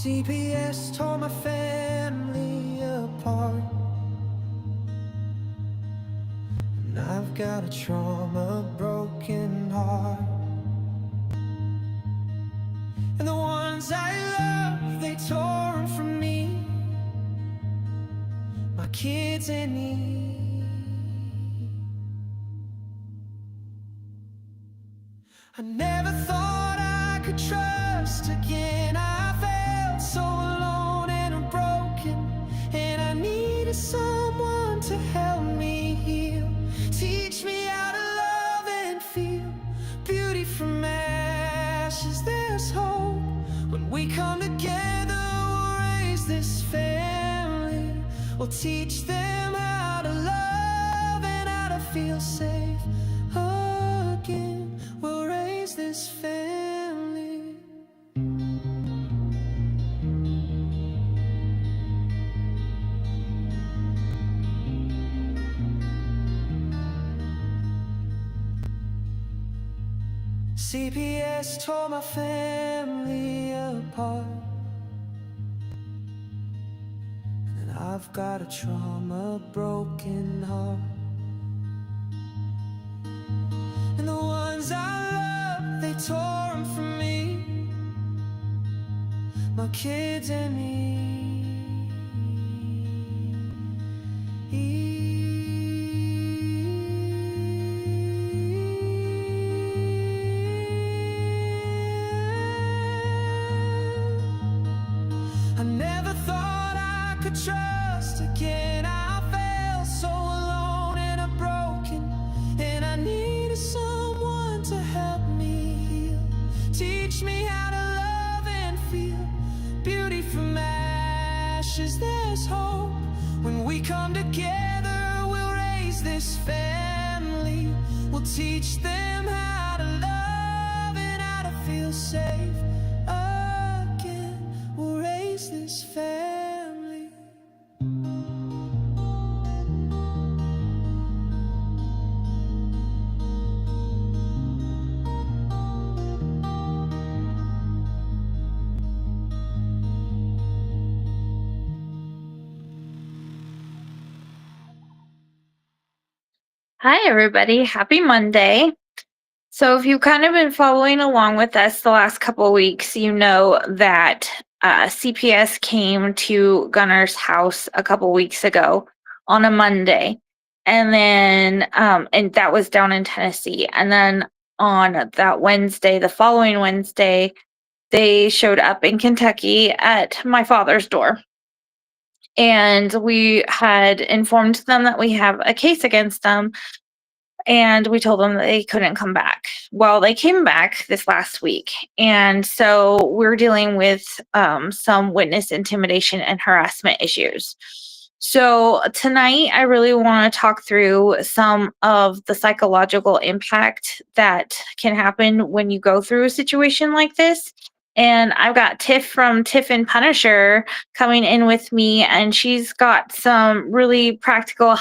CPS tore my family apart, and I've got a trauma broken heart. And the ones I love, they tore them from me, my kids in need. I never thought I could trust again. I felt so alone and broken, and I needed someone to help me heal. Teach me how to love and feel beauty from ashes. There's hope when we come together. We'll raise this family. We'll teach them how to love and how to feel safe again. We'll raise this family. CPS tore my family apart, and I've got a trauma broken heart. And the ones I love, they tore them from me, my kids and me. I never thought I could trust again. I felt so alone and broken, and I needed someone to help me heal. Teach me how to love and feel beauty from ashes. There's hope when we come together. We'll raise this family. We'll teach them how to love and how to feel safe again. We'll raise this family. Hi, everybody. Happy Monday. So if you've kind of been following along with us the last couple of weeks, you know that CPS came to Gunner's house a couple weeks ago on a Monday. And then, and that was down in Tennessee. And then on that Wednesday, the following Wednesday, they showed up in Kentucky at my father's door. And we had informed them that we have a case against them, and we told them that they couldn't come back. Well, they came back this last week, and so we're dealing with some witness intimidation and harassment issues. So tonight, I really want to talk through some of the psychological impact that can happen when you go through a situation like this. And I've got Tiff from Tiff and Punisher coming in with me, and she's got some really practical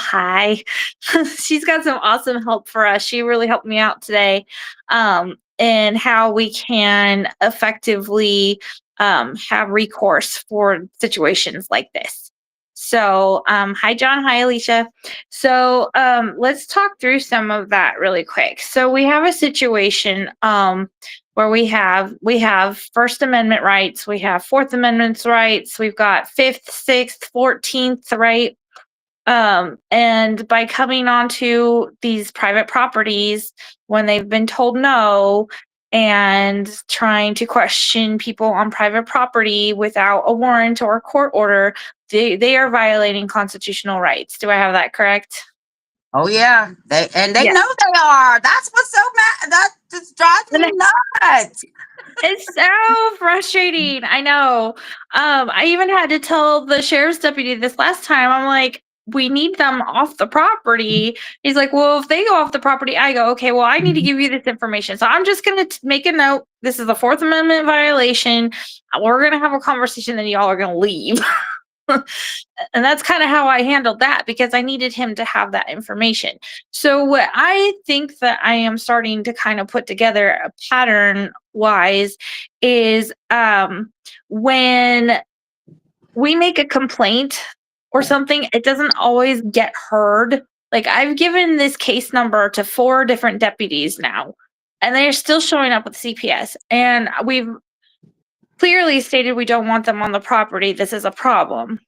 she's got some awesome help for us. She really helped me out today, in how we can effectively have recourse for situations like this. So, hi, John. Hi, Alicia. So, let's talk through some of that really quick. So we have a situation, where we have First Amendment rights, we have Fourth Amendment rights, we've got Fifth, Sixth, 14th, right? And by coming onto these private properties when they've been told no, and trying to question people on private property without a warrant or a court order, they are violating constitutional rights. Do I have that correct? Oh yeah, they Yes. know they are. That's what's so mad. That just drives me nuts. It's so frustrating. I know. I even had to tell the sheriff's deputy this last time. I'm like, we need them off the property. He's like, well, if they go off the property, I go, okay, well, I need to give you this information. So I'm just going to make a note. This is a Fourth Amendment violation. We're going to have a conversation, then y'all are going to leave. And that's kind of how I handled that because I needed him to have that information. So what I think that I am starting to kind of put together a pattern wise is when we make a complaint or something, it doesn't always get heard. Like I've given this case number to 4 different deputies now, and they're still showing up with CPS. And we've clearly stated we don't want them on the property. This is a problem,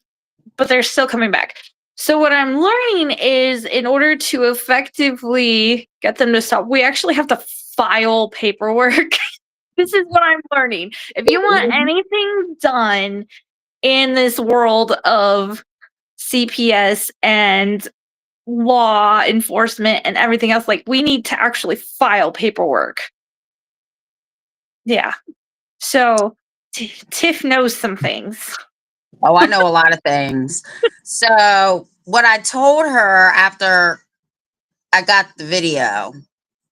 but they're still coming back. So what I'm learning is in order to effectively get them to stop, we actually have to file paperwork. This is what I'm learning. If you want anything done in this world of CPS and law enforcement and everything else, like we need to actually file paperwork. Yeah. So Tiff knows some things. Oh, I know a lot of things. So what I told her after I got the video,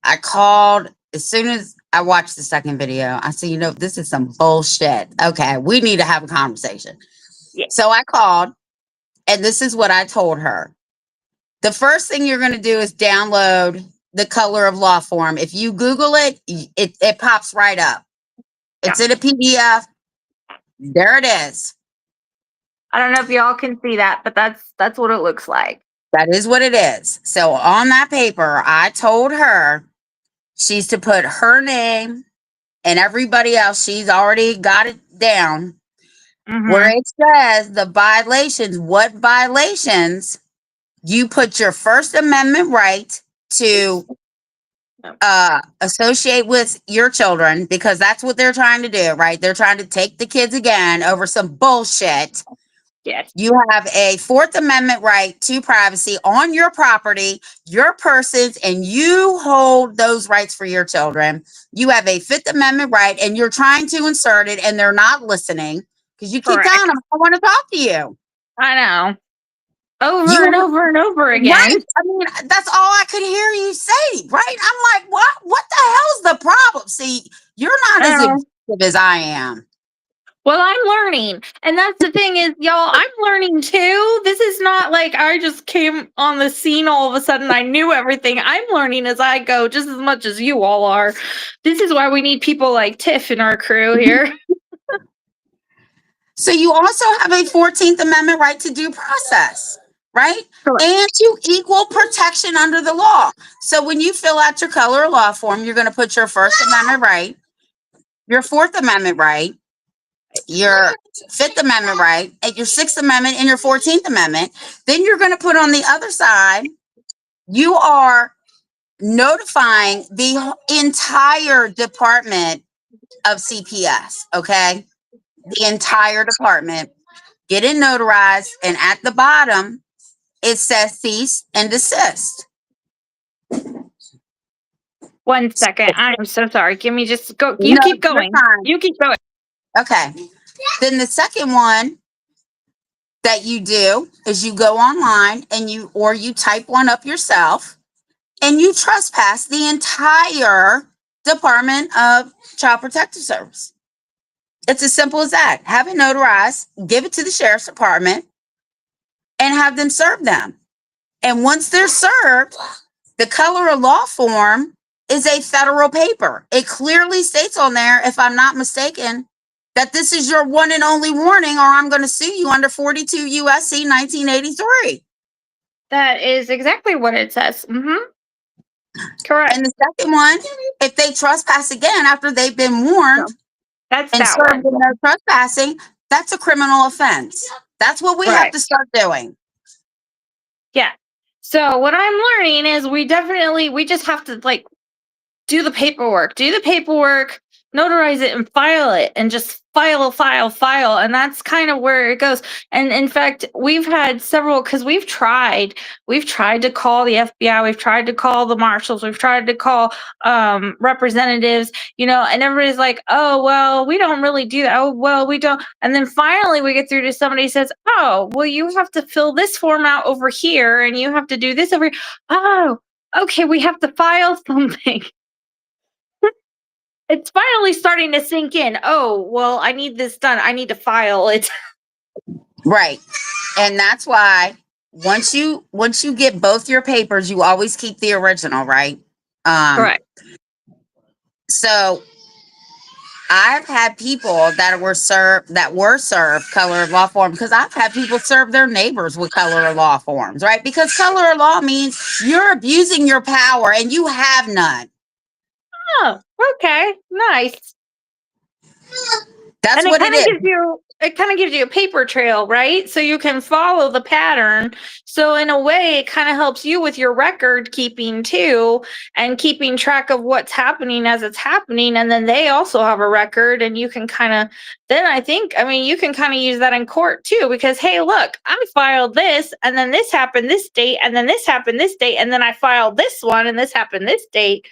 I called as soon as I watched the second video. I said, this is some bullshit. Okay, we need to have a conversation. Yeah. So I called, and this is what I told her. The first thing you're going to do is download the color of law form. If you Google it, it pops right up. It's in a PDF. There it is. I don't know if y'all can see that, but that's what it looks like. That is what it is. So on that paper, I told her she's to put her name and everybody else. She's already got it down where it says the violations, what violations. You put your First Amendment right to associate with your children, because that's what they're trying to do, right? They're trying to take the kids again over some bullshit. Yes. You have a Fourth Amendment right to privacy on your property, your persons, and you hold those rights for your children. You have a Fifth Amendment right, and you're trying to insert it, and they're not listening because you keep telling them, I want to talk to you. I know. Over and over and over again. Right? I mean, that's all I could hear you say, right? I'm like, what? What the hell's the problem? See, you're not as effective as I am. Well, I'm learning. And that's the thing is, y'all, I'm learning too. This is not like I just came on the scene all of a sudden. I knew everything. I'm learning as I go just as much as you all are. This is why we need people like Tiff in our crew here. So you also have a 14th Amendment right to due process, right? Correct. And to equal protection under the law. So when you fill out your color of law form, you're going to put your First Amendment right, your Fourth Amendment right, your Fifth Amendment right, and your Sixth Amendment and your 14th Amendment. Then you're going to put on the other side, you are notifying the entire department of CPS, okay? The entire department. Get it notarized, and at the bottom, it says cease and desist. 1 second. I'm so sorry. Give me just go. You keep going. You keep going. Okay. Then the second one that you do is you go online and you type one up yourself, and you trespass the entire Department of Child Protective Service. It's as simple as that. Have it notarized, give it to the sheriff's department, and have them serve them. And once they're served, the color of law form is a federal paper. It clearly states on there, if I'm not mistaken, that this is your one and only warning, or I'm going to sue you under 42 USC 1983. That is exactly what it says. Correct. And the second one, if they trespass again after they've been warned that's and that served one. in their trespassing, that's a criminal offense. That's what we have to start doing. Yeah. So what I'm learning is we just have to like do the paperwork, notarize it and file it, and just file. And that's kind of where it goes. And in fact, we've had several, because we've tried to call the FBI, we've tried to call the marshals, we've tried to call representatives, and everybody's like, oh, well, we don't really do that. Oh, well, we don't. And then finally we get through to somebody who says, oh, well, you have to fill this form out over here and you have to do this over here. Oh, okay, we have to file something. It's finally starting to sink in. Oh, well, I need this done. I need to file it. Right. And that's why once you get both your papers, you always keep the original, right? Um, Correct. so I've had people that were served color of law form, because I've had people serve their neighbors with color of law forms, right? Because color of law means you're abusing your power and you have none. Oh, okay. Nice. That's And it what it kind of is. gives you a paper trail, right? So you can follow the pattern. So in a way, it kind of helps you with your record keeping too, and keeping track of what's happening as it's happening. And then they also have a record, and you can kind of then I mean, you can kind of use that in court too, because hey, look, I filed this, and then this happened this date, and then this happened this date, and then I filed this one, and this happened this date.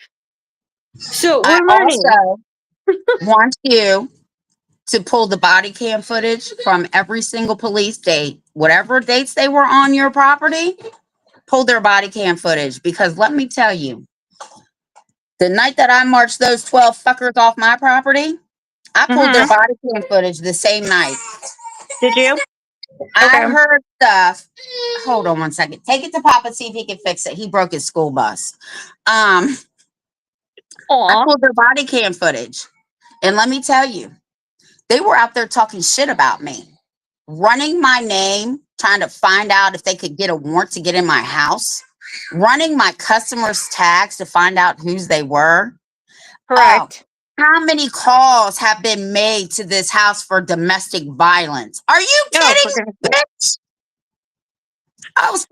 So I we're learning. also want you to pull the body cam footage from every single police date, whatever dates they were on your property, pull their body cam footage. Because let me tell you, the night that I marched those 12 fuckers off my property, I pulled their Hmm. body cam footage the same night. Did you? I Okay. heard stuff. Hold on one second. Take it to Papa, see if he can fix it. He broke his school bus. I Aw. pulled their body cam footage. And let me tell you, they were out there talking shit about me, running my name, trying to find out if they could get a warrant to get in my house, running my customers' tags to find out whose they were. Oh, Correct. how many calls have been made to this house for domestic violence? Are you Oh, for kidding goodness me, sake. bitch? I was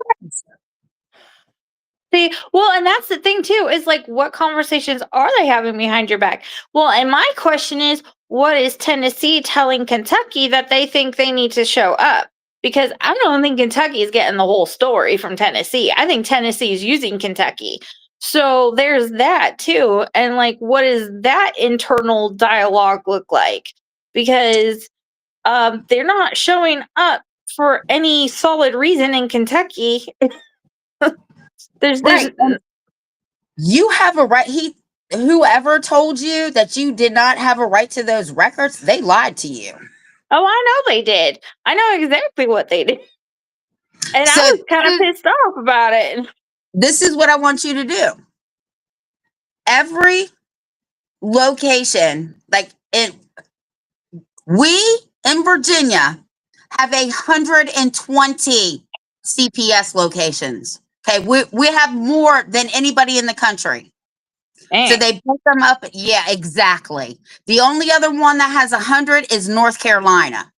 See, well, and that's the thing too, is like what conversations are they having behind your back? Well, and my question is, what is Tennessee telling Kentucky that they think they need to show up? Because I don't think Kentucky is getting the whole story from Tennessee. I think Tennessee is using Kentucky. So there's that too. And like, what does that internal dialogue look like? Because they're not showing up for any solid reason in Kentucky. There's right. You have a right. Whoever told you that you did not have a right to those records, they lied to you. Oh, I know they did. I know exactly what they did. And I So was kind of pissed off about it. this is what I want you to do. Every location, like we in Virginia have 120 CPS locations. Okay, we have more than anybody in the country. So Man, they put them up. Yeah, exactly. The only other one that has 100 is North Carolina.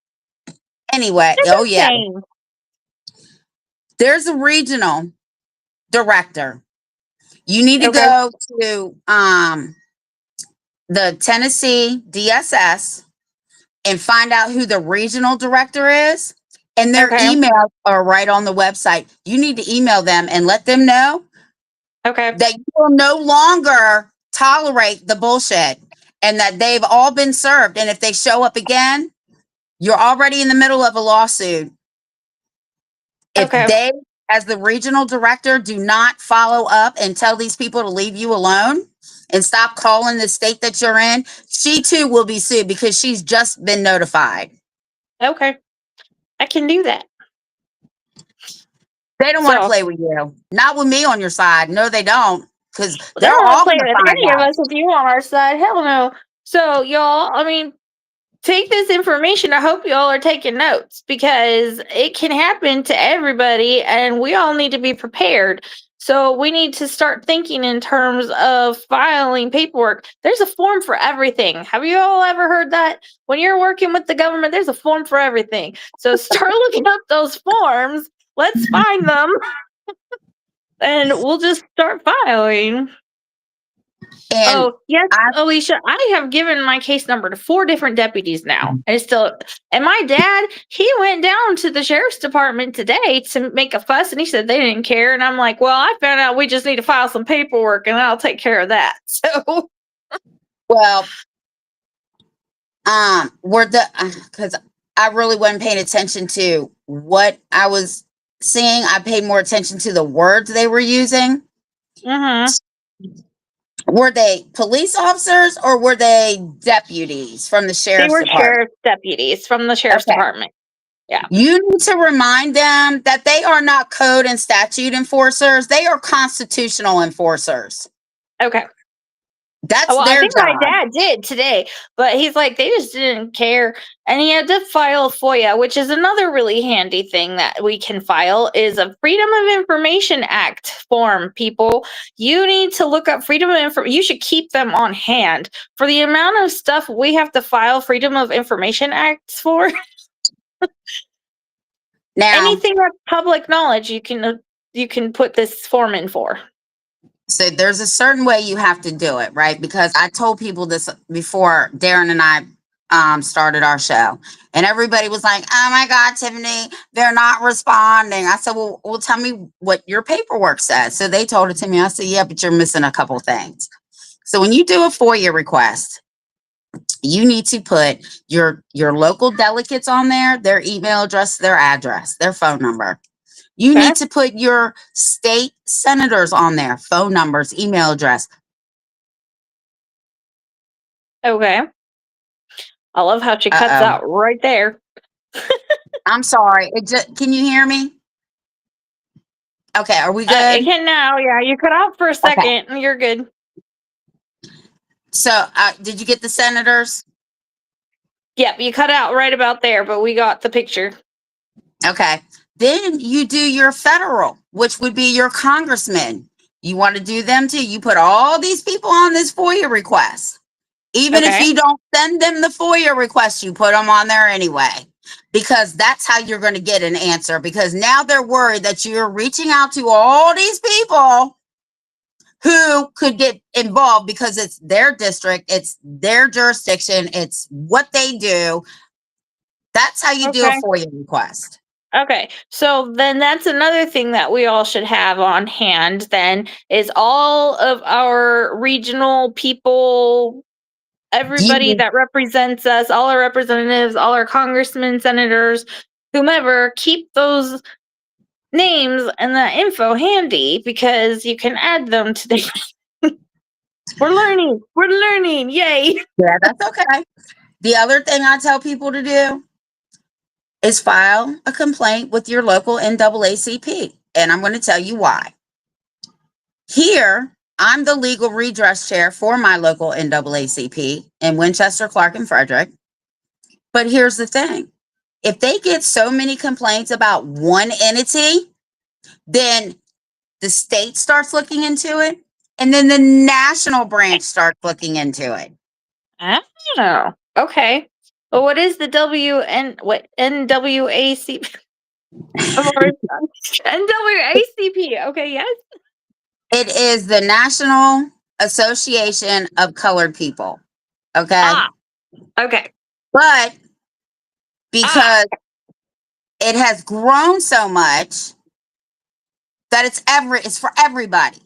Anyway, it's oh yeah, insane. there's a regional director. You need to Okay. go to the Tennessee DSS and find out who the regional director is. And their Okay. emails are right on the website. You need to email them and let them know Okay. that you will no longer tolerate the bullshit and that they've all been served. And if they show up again, you're already in the middle of a lawsuit. If Okay. they, as the regional director, do not follow up and tell these people to leave you alone and stop calling the state that you're in, she too will be sued because she's just been notified. Okay. I can do that. They don't want to So play with you. Not with me on your side. No, they don't. Because they they're don't want to all play going to with find any of out. us with you on our side. Hell no. So y'all, I mean, take this information. I hope y'all are taking notes because it can happen to everybody and we all need to be prepared. So we need to start thinking in terms of filing paperwork. There's a form for everything. Have you all ever heard that? When you're working with the government, there's a form for everything. So start looking up those forms. Let's find them and we'll just start filing. And Oh, yes, I, Alicia, I have given my case number to 4 different deputies now. And it's still, and my dad, he went down to the sheriff's department today to make a fuss and he said they didn't care. And I'm like, well, I found out we just need to file some paperwork and I'll take care of that. So, well, were the, because I really wasn't paying attention to what I was seeing. I paid more attention to the words they were using. mm-hmm. Were they police officers or were they deputies from the They sheriff's were department? sheriff's deputies from the sheriff's Okay. department. Yeah. You need to remind them that they are not code and statute enforcers. They are constitutional enforcers. Okay. That's Well, I their think my job. dad did today, but he's like, they just didn't care. And he had to file FOIA, which is another really handy thing that we can file is a Freedom of Information Act form, people. You need to look up Freedom of Information. You should keep them on hand for the amount of stuff we have to file Freedom of Information Acts for. Now, Anything that's public knowledge, you can put this form in for. so there's a certain way you have to do it, right? Because I told people this before Darren and I started our show, and everybody was like, "Oh my God, Tiffany, they're not responding." I said, "Well, tell me what your paperwork says." So they told it to me. I said, "Yeah, but you're missing a couple things." So when you do a FOIA request, you need to put your local delegates on there, their email address, their address, their phone number. You Okay. need to put your state senators on there, phone numbers, email address. Okay. I love how she cuts out right there. I'm sorry. Can you hear me? Okay, are we It good? can now. Yeah, you cut out for a Okay. second. You're good. So, did you get the senators? Yep, you cut out right about there, but we got the picture. Okay. Then you do your federal, which would be your congressmen. You want to do them too. You put all these people on this FOIA request. Even if Okay. you don't send them the FOIA request, you put them on there anyway, because that's how you're going to get an answer. Because now they're worried that you're reaching out to all these people who could get involved because it's their district, it's their jurisdiction, it's what they do. That's how you do a Okay. FOIA request. Okay, so then that's another thing that we all should have on hand then is all of our regional people, everybody You, that represents us, all our representatives, all our congressmen, senators, whomever, keep those names and that info handy because you can add them to the We're learning, yay. yeah, that's okay. The other thing I tell people to do is file a complaint with your local NAACP. And I'm going to tell you why. Here, I'm the legal redress chair for my local NAACP in Winchester, Clark, and Frederick. But here's the thing. If they get so many complaints about one entity, then the state starts looking into it, and then the national branch starts looking into it. Oh, okay. Well, what is the NWAC? NWACP. Okay, yes. It is the National Association of Colored People. Okay. Okay. But because it has grown so much that it's for everybody.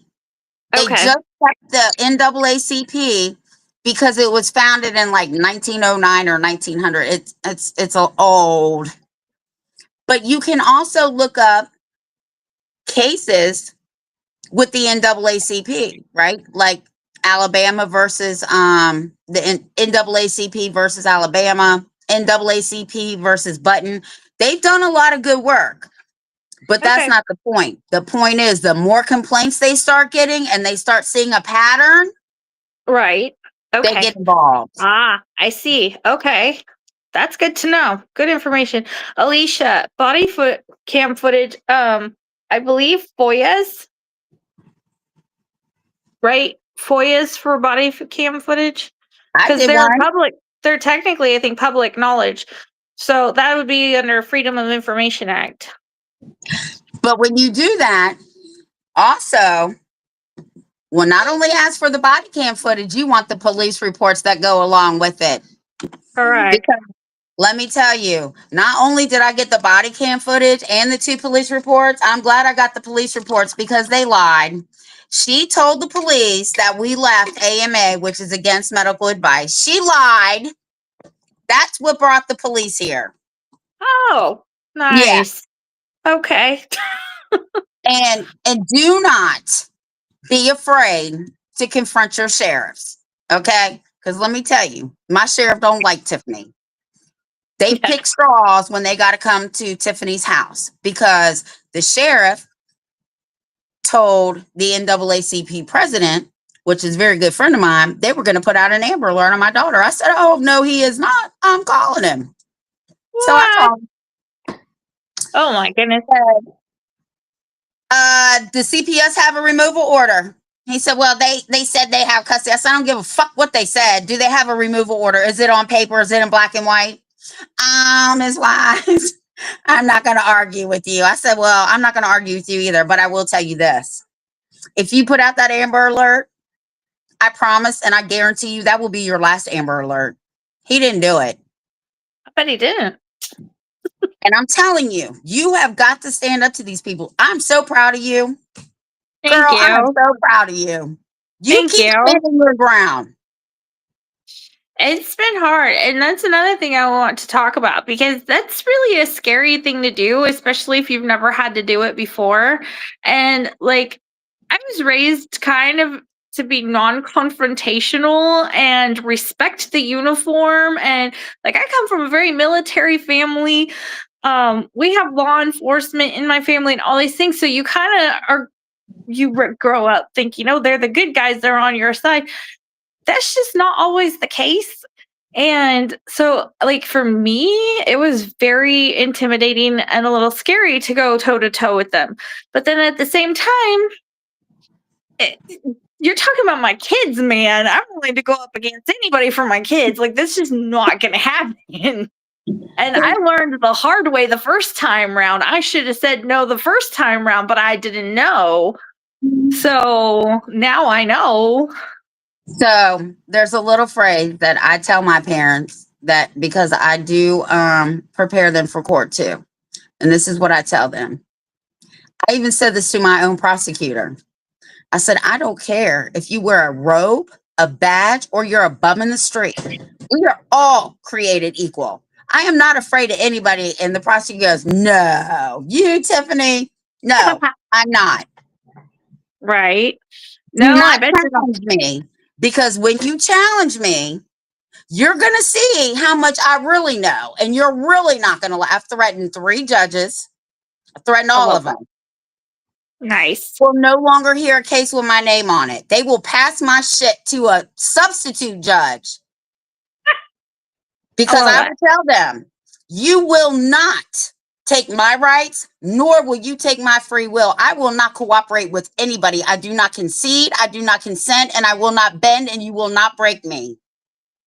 They Okay. just kept the NAACP because it was founded in like 1909 or 1900. It's old. But you can also look up cases with the NAACP, right? Like Alabama versus the NAACP versus Alabama, NAACP versus Button. They've done a lot of good work. But that's Okay. not the point. The point is the more complaints they start getting and they start seeing a pattern, Right. they Okay. get involved. I see. Okay. That's good to know. Good information. Alicia, cam footage. I believe FOIAs, right? FOIAs for cam footage. I Because did one, they're technically, I think, public knowledge. So that would be under Freedom of Information Act. but when you do that, also, well, not only ask for the body cam footage, you want the police reports that go along with it. Correct. Because let me tell you, not only did I get the body cam footage and the 2 police reports, I'm glad I got the police reports because they lied. She told the police that we left AMA, which is against medical advice. She lied. That's what brought the police here. Oh, Yeah. nice. Okay. And do not be afraid to confront your sheriffs. Okay? Because let me tell you, my sheriff don't like Tiffany. They pick straws when they got to come to Tiffany's house because the sheriff told the NAACP president, which is a very good friend of mine, they were going to put out an Amber Alert on my daughter. I said, "Oh, no, he is not. I'm calling him." So I What? called. Oh my goodness. The CPS have a removal order. He said, "Well, they said they have custody." I said, "I don't give a fuck what they said. Do they have a removal order? Is it on paper? Is it in black and white?" Ms. Wise, I'm not going to argue with you. I said, "Well, I'm not going to argue with you either, but I will tell you this. If you put out that Amber Alert, I promise and I guarantee you that will be your last Amber Alert." He didn't do it. I bet he didn't. And I'm telling you, you have got to stand up to these people. I'm so proud of you. Thank Girl, I am you. so proud of you. You Thank keep you. standing your ground. It's been hard. And that's another thing I want to talk about because that's really a scary thing to do, especially if you've never had to do it before. And like, I was raised kind of to be non-confrontational and respect the uniform. And like, I come from a very military family. We have law enforcement in my family and all these things. So you kind of are, grow up thinking, oh, they're the good guys, they're on your side. That's just not always the case. And so, like, for me, it was very intimidating and a little scary to go toe to toe with them. But then at the same time, it, you're talking about my kids, man. I'm willing to go up against anybody for my kids. Like, this is not going to happen. And I learned the hard way the first time round. I should have said no the first time round, but I didn't know. So now I know. So there's a little phrase that I tell my parents that because I do prepare them for court too. And this is what I tell them. I even said this to my own prosecutor. I said, "I don't care if you wear a robe, a badge, or you're a bum in the street. We are all created equal. I am not afraid of anybody." And the prosecutor goes, "No, you, Tiffany, no, I'm not. Right. Do No, I not bet you don't. challenge me because when you challenge me, you're going to see how much I really know. And you're really not going to laugh." I've threatened 3 judges, I threatened I all love of them. that. Nice. Will no longer hear a case with my name on it. They will pass my shit to a substitute judge because love I that. will tell them, you will not take my rights, nor will you take my free will. I will not cooperate with anybody. I do not concede. I do not consent, and I will not bend, and you will not break me.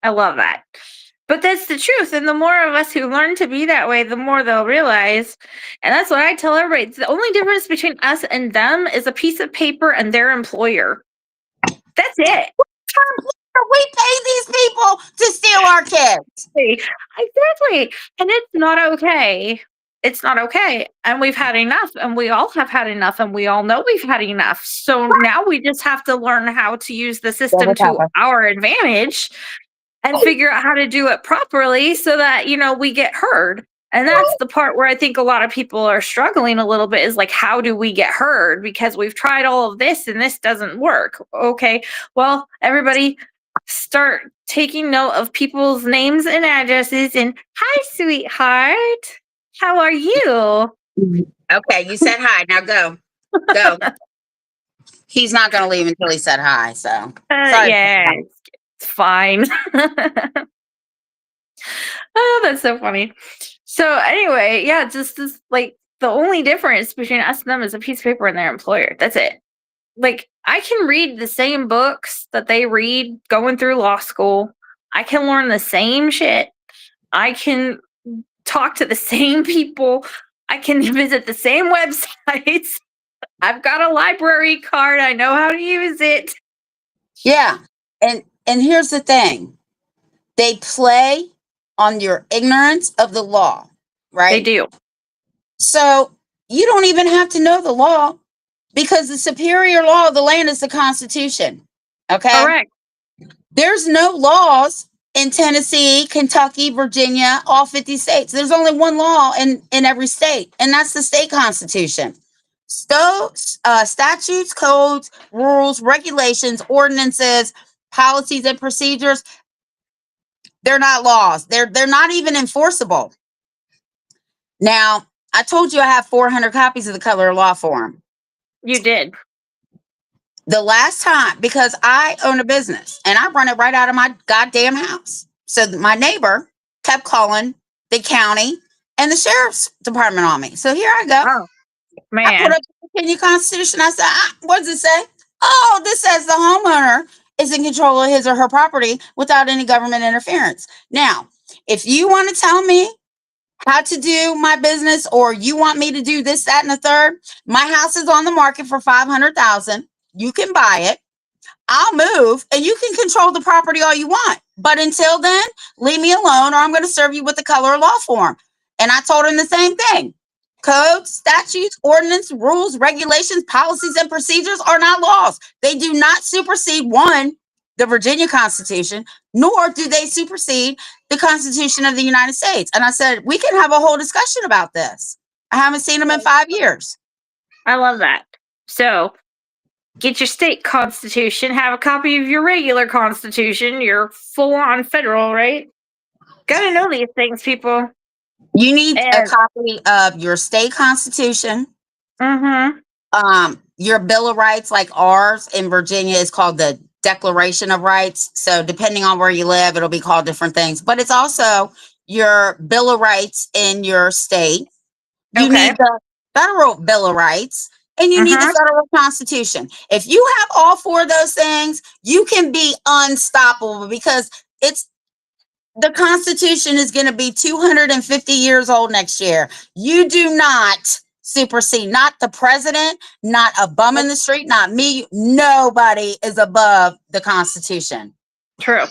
I love that. But that's the truth. And the more of us who learn to be that way, the more they'll realize. And that's what I tell everybody. It's the only difference between us and them is a piece of paper and their employer. That's it. We pay these people to steal our kids. Exactly. And it's not okay. It's not okay. And we've had enough. And we all have had enough. And we all know we've had enough. So now we just have to learn how to use the system to our advantage and figure out how to do it properly so that, we get heard. And that's the part where I think a lot of people are struggling a little bit is like, how do we get heard? Because we've tried all of this and this doesn't work. Okay. Well, everybody start taking note of people's names and addresses and hi, sweetheart. How are you? Okay, you said hi. Now go. Go. He's not going to leave until he said hi. So sorry. Yeah, it's fine. Oh, that's so funny. So anyway, yeah, just this like the only difference between us and them is a piece of paper and their employer. That's it. Like I can read the same books that they read going through law school. I can learn the same shit. I can talk to the same people. I can visit the same websites. I've got a library card. I know how to use it. Yeah. And here's the thing. They play on your ignorance of the law, right? They do. So you don't even have to know the law because the superior law of the land is the Constitution. Okay? Correct. There's no laws in Tennessee, Kentucky, Virginia, all 50 states. There's only one law in every state, and that's the state constitution. Statutes, codes, rules, regulations, ordinances, policies, and procedures, They're not laws. They're not even enforceable. Now, I told you I have 400 copies of the color of law form. You did. The last time, because I own a business and I run it right out of my goddamn house. So my neighbor kept calling the county and the sheriff's department on me. So here I go. Oh, I put man. up the Virginia Constitution. I said, what does it say? Oh, this says the homeowner is in control of his or her property without any government interference. Now, if you want to tell me how to do my business, or you want me to do this, that, and the third, my house is on the market for $500,000. You can buy it. I'll move and you can control the property all you want. But until then, leave me alone or I'm going to serve you with the color of law form. And I told him the same thing. Codes, statutes, ordinance, rules, regulations, policies, and procedures are not laws. They do not supersede one, the Virginia Constitution, nor do they supersede the Constitution of the United States. And I said, we can have a whole discussion about this. I haven't seen them in 5 years. I love that. So, get your state constitution, have a copy of your regular constitution, your full-on federal, right? Gotta know these things, people. You need a And copy of your state constitution, your Bill of Rights, like ours in Virginia is called the Declaration of Rights. So depending on where you live, it'll be called different things. But it's also your Bill of Rights in your state. You Okay. need the federal Bill of Rights, and you need the federal Constitution. If you have all four of those things, you can be unstoppable, because it's the Constitution is going to be 250 years old next year. You do not supersede, not the president, not a bum in the street, not me. Nobody is above the Constitution. True.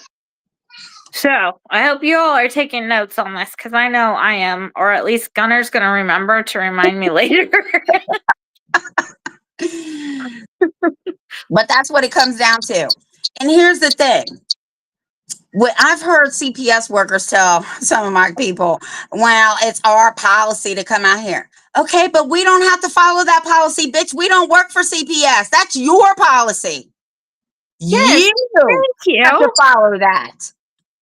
So I hope you all are taking notes on this, because I know I am, or at least Gunner's going to remember to remind me later. But that's what it comes down to. And here's the thing. What I've heard CPS workers tell some of my people, well, it's our policy to come out here. Okay, but we don't have to follow that policy, bitch. We don't work for CPS. That's your policy. Yes, You have to follow that.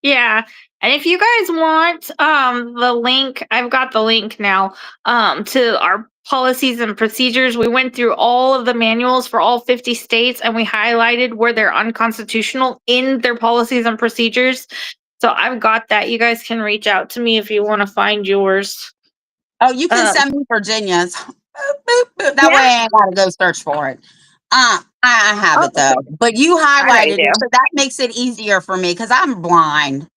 Yeah. And if you guys want the link, I've got the link now to our policies and procedures. We went through all of the manuals for all 50 states, and we highlighted where they're unconstitutional in their policies and procedures. So I've got that. You guys can reach out to me if you want to find yours. Oh, you can send me Virginia's. Boop, boop, boop. That way I ain't got to go search for it. I have it though, but you highlighted it, so that makes it easier for me because I'm blind.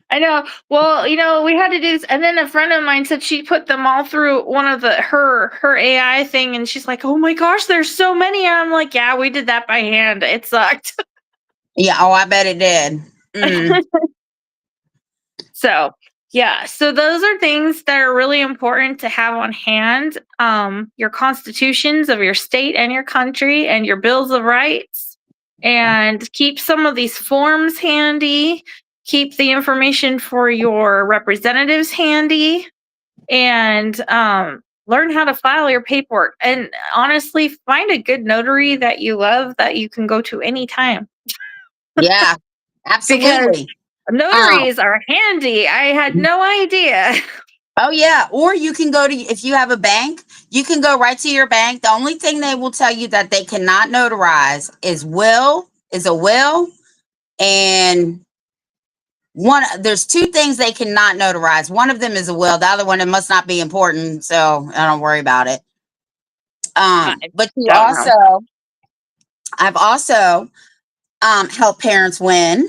I know. Well, we had to do this, and then a friend of mine said she put them all through one of her AI thing, and she's like, "Oh my gosh, there's so many." And I'm like, "Yeah, we did that by hand. It sucked." Yeah. Oh, I bet it did. So those are things that are really important to have on hand. Your constitutions of your state and your country, and your bills of rights, and keep some of these forms handy. Keep the information for your representatives handy, and learn how to file your paperwork. And honestly, find a good notary that you love that you can go to anytime. Yeah, absolutely. Notaries are handy. I had no idea. Oh yeah. Or you can go to, if you have a bank, you can go right to your bank. The only thing they will tell you that they cannot notarize is a will, and there's two things they cannot notarize. One of them is a will. The other one, it must not be important, so I don't worry about it. But I've also helped parents win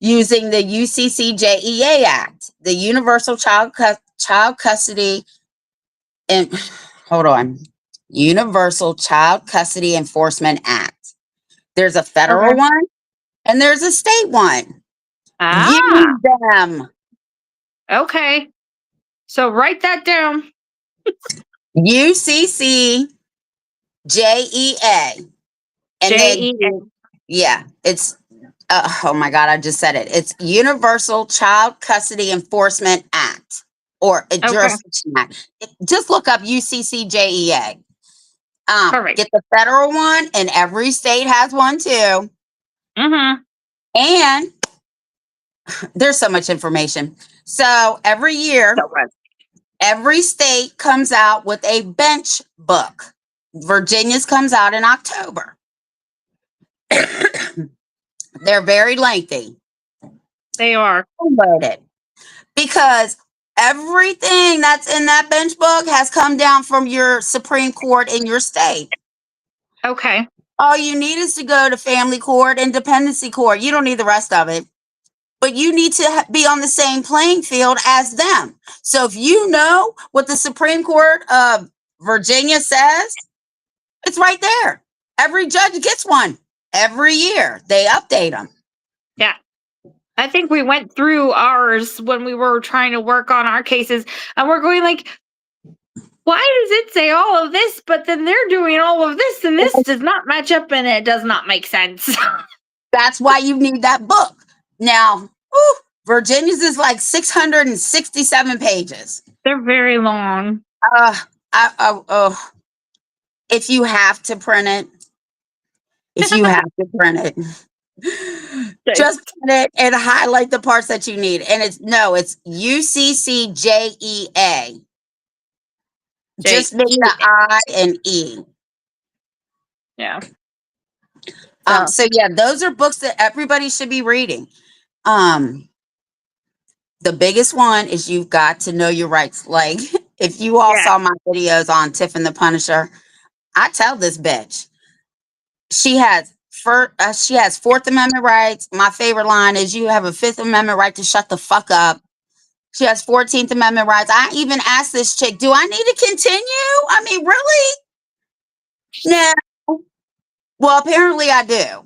using the UCCJEA Act, the Universal Child Custody and Universal Child Custody Enforcement Act. There's a federal one and there's a state one. Use them. Okay. So write that down. UCCJEA. And then, it's oh my God, I just said it. It's Universal Child Custody Enforcement Act, or a Jurisdiction Act. Just look up UCCJEA. Get the federal one, and every state has one too. And There's so much information. So every year, So much. every state comes out with a bench book. Virginia's comes out in October. They're very lengthy. They are. Loaded. Because everything that's in that bench book has come down from your Supreme Court in your state. Okay. All you need is to go to family court and dependency court. You don't need the rest of it. But you need to be on the same playing field as them. So if you know what the Supreme Court of Virginia says, it's right there. Every judge gets one every year. They update them. Yeah. I think we went through ours when we were trying to work on our cases, and we're going like, why does it say all of this, but then they're doing all of this, and this does not match up, and it does not make sense. That's why you need that book. Now, Virginia's is like 667 pages. They're very long. If you have to print it, just print it and highlight the parts that you need. And it's UCCJEA. Just make the I and E. Yeah. So yeah, those are books that everybody should be reading. The biggest one is You've Got to Know Your Rights. Like, if you all saw my videos on Tiff and the Punisher, I tell this bitch, she has Fourth Amendment rights. My favorite line is, you have a Fifth Amendment right to shut the fuck up. She has 14th Amendment rights. I even asked this chick, do I need to continue? I mean, really? No. Well, apparently I do.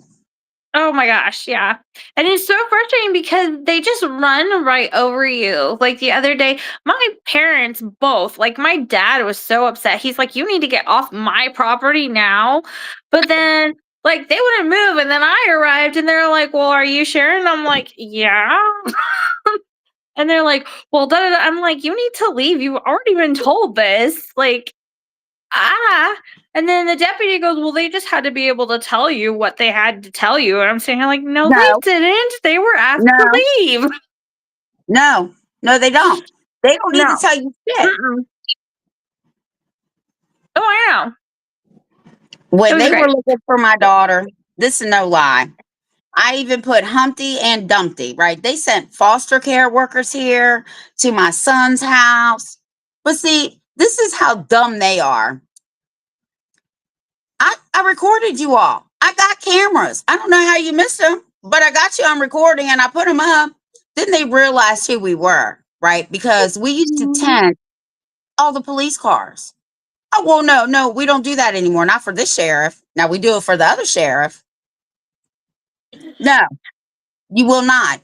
Oh my gosh, yeah. And it's so frustrating because they just run right over you. Like the other day, my parents both, like my dad was so upset. He's like, you need to get off my property now. But then, like, they wouldn't move. And then I arrived and they're like, well, are you Sharon? I'm like, yeah. And they're like, well, da, da, da. I'm like, you need to leave. You've already been told this. Like, and then the deputy goes, well, they just had to be able to tell you what they had to tell you. And I'm saying, like, no, they didn't. They were asked to leave. No, they don't. They don't need to tell you shit. Oh, I know. When they were looking for my daughter, this is no lie, I even put Humpty and Dumpty, right? They sent foster care workers here to my son's house. But see, this is how dumb they are. I recorded you all. I got cameras. I don't know how you missed them, but I got you on recording and I put them up. Then they realized who we were, right? Because we used to tent all the police cars. Oh, well, no, we don't do that anymore. Not for this sheriff. Now we do it for the other sheriff. No, you will not.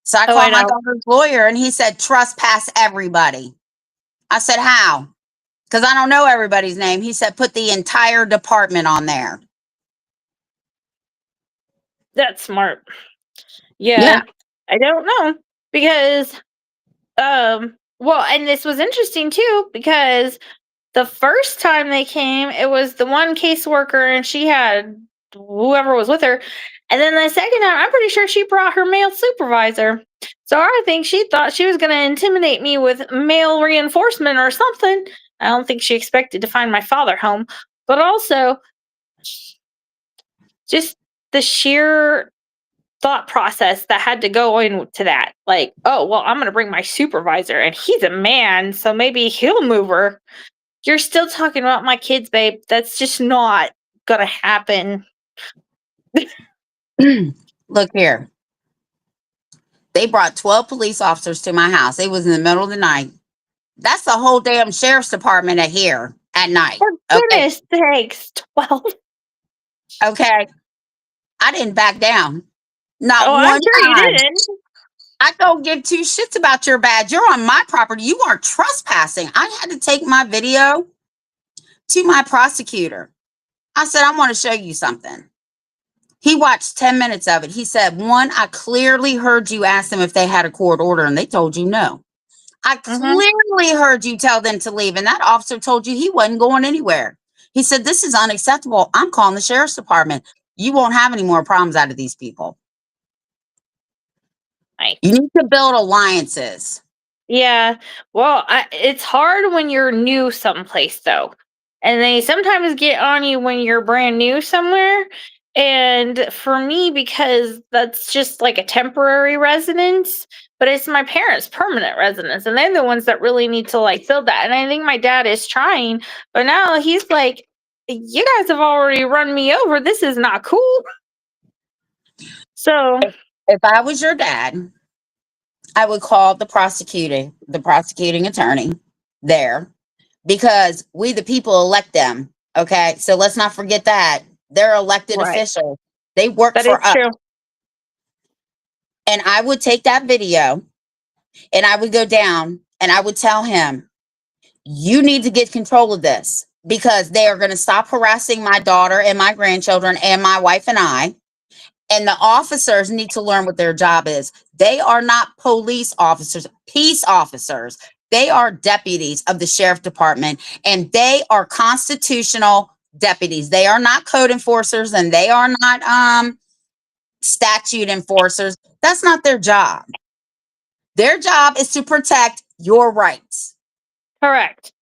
So I called my daughter's lawyer and he said, trespass everybody. I said, how? Because I don't know everybody's name. He said, put the entire department on there. That's smart. Yeah. I don't know. Because, well, and this was interesting too, because the first time they came, it was the one caseworker and she had whoever was with her. And then the second time, I'm pretty sure she brought her male supervisor. So I think she thought she was going to intimidate me with male reinforcement or something. I don't think she expected to find my father home. But also, just the sheer thought process that had to go into that. Like, oh, well, I'm going to bring my supervisor and he's a man, so maybe he'll move her. You're still talking about my kids, babe. That's just not going to happen. Look here. They brought 12 police officers to my house. It was in the middle of the night. That's the whole damn sheriff's department here at night. For goodness sakes, 12. Okay. I didn't back down. Not one I'm sure time. you didn't. I don't give two shits about your badge. You're on my property. You are trespassing. I had to take my video to my prosecutor. I said, I want to show you something. He watched 10 minutes of it. He said, one, I clearly heard you ask them if they had a court order and they told you no. I clearly heard you tell them to leave and that officer told you he wasn't going anywhere. He said, this is unacceptable. I'm calling the sheriff's department. You won't have any more problems out of these people. You need to build alliances. Yeah. Well, it's hard when you're new someplace, though. And they sometimes get on you when you're brand new somewhere. And for me, because that's just like a temporary residence, but it's my parents' permanent residence. And they're the ones that really need to like build that. And I think my dad is trying, but now he's like, you guys have already run me over. This is not cool. So If I was your dad, I would call the prosecuting attorney there, because we the people elect them. Okay, so let's not forget that they're elected right. officials. They work That is for us. true. And I would take that video and I would go down and I would tell him, you need to get control of this, because they are going to stop harassing my daughter and my grandchildren and my wife and I. And the officers need to learn what their job is. They are not police officers, peace officers. They are deputies of the sheriff department, and they are constitutional deputies. They are not code enforcers, and they are not statute enforcers. That's not their job. Their job is to protect your rights. Correct.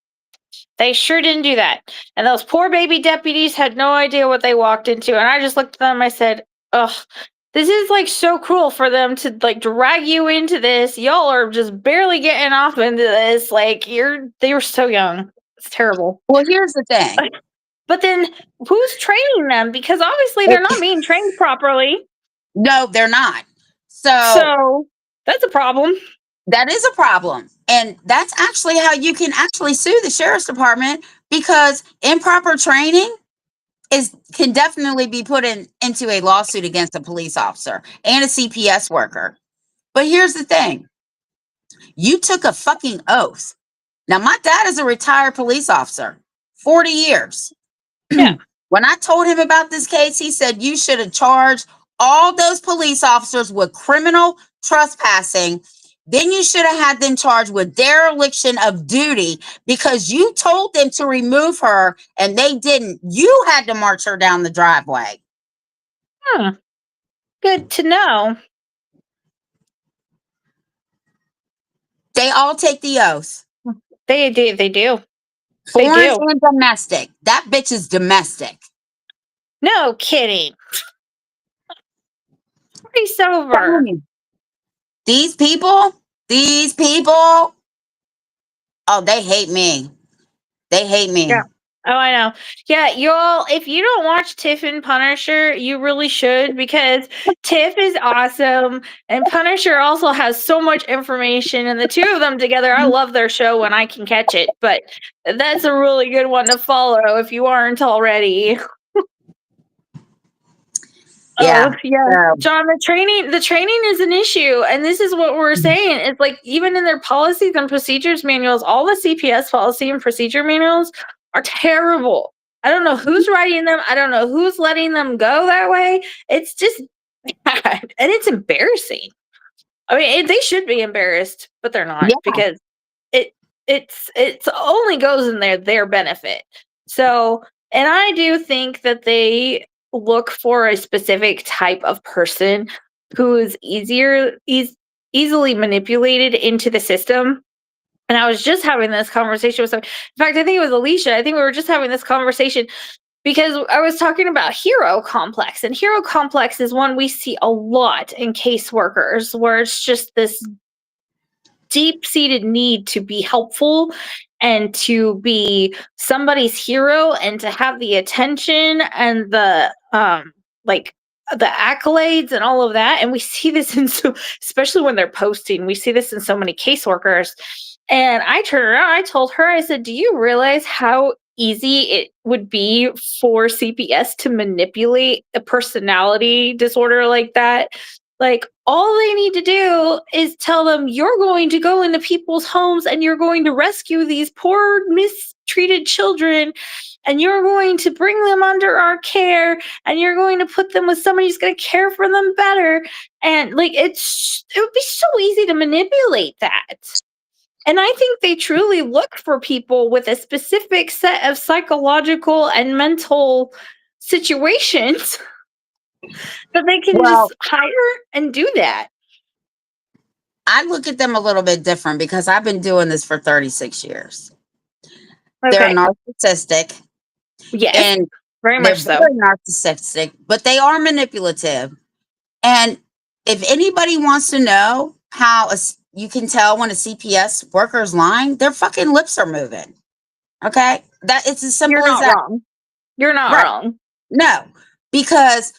They sure didn't do that. And those poor baby deputies had no idea what they walked into. And I just looked at them, I said, ugh, this is like so cruel for them to like drag you into this. Y'all are just barely getting off into this. Like they were so young. It's terrible. Well, here's the thing. But then who's training them? Because obviously they're not being trained properly. No, they're not. So that's a problem. That is a problem. And that's actually how you can actually sue the sheriff's department, because improper training can definitely be put into a lawsuit against a police officer and a CPS worker. But here's the thing. You took a fucking oath. Now, my dad is a retired police officer, 40 years. Yeah. When I told him about this case, he said, you should have charged all those police officers with criminal trespassing. Then you should have had them charged with dereliction of duty, because you told them to remove her and they didn't. You had to march her down the driveway. Good to know. They all take the oath. They do. Foreign and domestic. That bitch is domestic. No kidding. Pretty sober. These people, oh, they hate me. They hate me. Yeah. Oh, I know. Yeah, y'all, if you don't watch Tiff and Punisher, you really should, because Tiff is awesome and Punisher also has so much information, and the two of them together, I love their show when I can catch it, but that's a really good one to follow if you aren't already. Yeah. John, the training is an issue, and this is what we're saying. It's like, even in their policies and procedures manuals, all the CPS policy and procedure manuals are terrible. I don't know who's writing them. I don't know who's letting them go that way. It's just bad, and it's embarrassing. I mean, they should be embarrassed, but they're not, because it's only goes in their benefit. So, and I do think that they look for a specific type of person who is easily manipulated into the system. And I was just having this conversation with someone. In fact, I think it was Alicia. I think we were just having this conversation because I was talking about hero complex. And hero complex is one we see a lot in caseworkers, where it's just this deep-seated need to be helpful and to be somebody's hero and to have the attention and the the accolades and all of that. And we see this especially when they're posting, we see this in so many caseworkers. And I turned around, I told her, I said, do you realize how easy it would be for CPS to manipulate a personality disorder like that? Like, all they need to do is tell them, you're going to go into people's homes and you're going to rescue these poor mistreated children, and you're going to bring them under our care, and you're going to put them with somebody who's going to care for them better. And like, it would be so easy to manipulate that. And I think they truly look for people with a specific set of psychological and mental situations that they can just hire and do that. I look at them a little bit different because I've been doing this for 36 years. They're Okay. narcissistic Yes, and very they're much so. very narcissistic, but they are manipulative. And if anybody wants to know how you can tell when a CPS worker is lying, their fucking lips are moving. Okay? That it's as You're simple as not that. wrong. You're not Right. wrong. No, because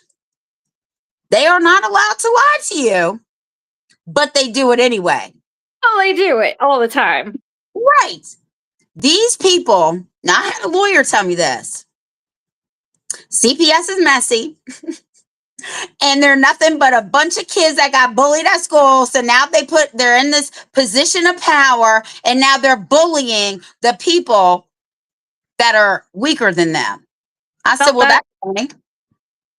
they are not allowed to lie to you, but they do it anyway. Oh, they do it all the time. Right. These people, now I had a lawyer tell me this. CPS is messy and they're nothing but a bunch of kids that got bullied at school. So now they're in this position of power and now they're bullying the people that are weaker than them. I said, Felt well, that. that's funny.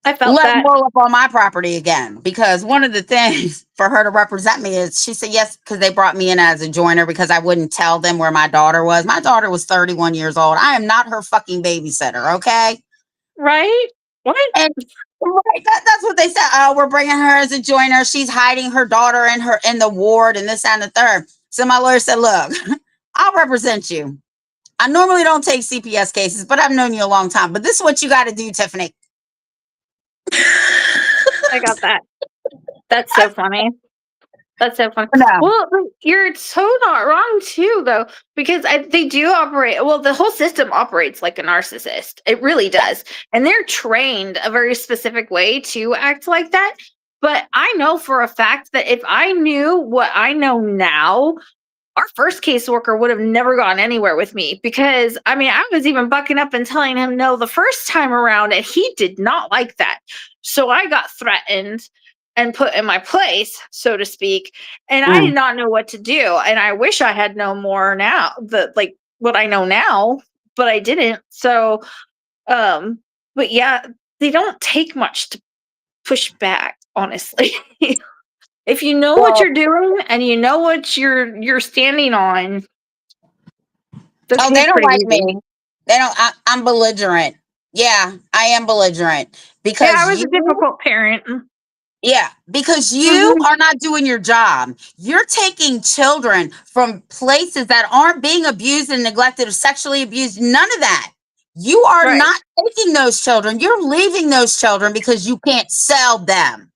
I felt Let them that. roll up on my property again. Because one of the things for her to represent me is she said, yes, because they brought me in as a joiner because I wouldn't tell them where my daughter was. My daughter was 31 years old. I am not her fucking babysitter. Okay. Right? What? And right, that's what they said. Oh, we're bringing her as a joiner. She's hiding her daughter in the ward and this and the third. So my lawyer said, look, I'll represent you. I normally don't take CPS cases, but I've known you a long time. But this is what you got to do, Tiffany. I got that. That's so funny. That's so funny. No. Well, you're so not wrong too, though, because they do operate. Well, the whole system operates like a narcissist. It really does, and they're trained a very specific way to act like that. But I know for a fact that if I knew what I know now, our first caseworker would have never gone anywhere with me because I mean, I was even bucking up and telling him no the first time around, and he did not like that. So I got threatened and put in my place, so to speak, and I did not know what to do. And I wish I had known more now, like what I know now, but I didn't. So, but yeah, they don't take much to push back, honestly. If you know what Well, you're doing and you know what you're standing on, oh, okay, they it's don't pretty like easy. me. They don't. I'm belligerent. Yeah, I am belligerent Yeah, because I was a you. difficult parent. Yeah, because you Mhm. are not doing your job. You're taking children from places that aren't being abused and neglected or sexually abused. None of that. You are Right. not taking those children. You're leaving those children because you can't sell them.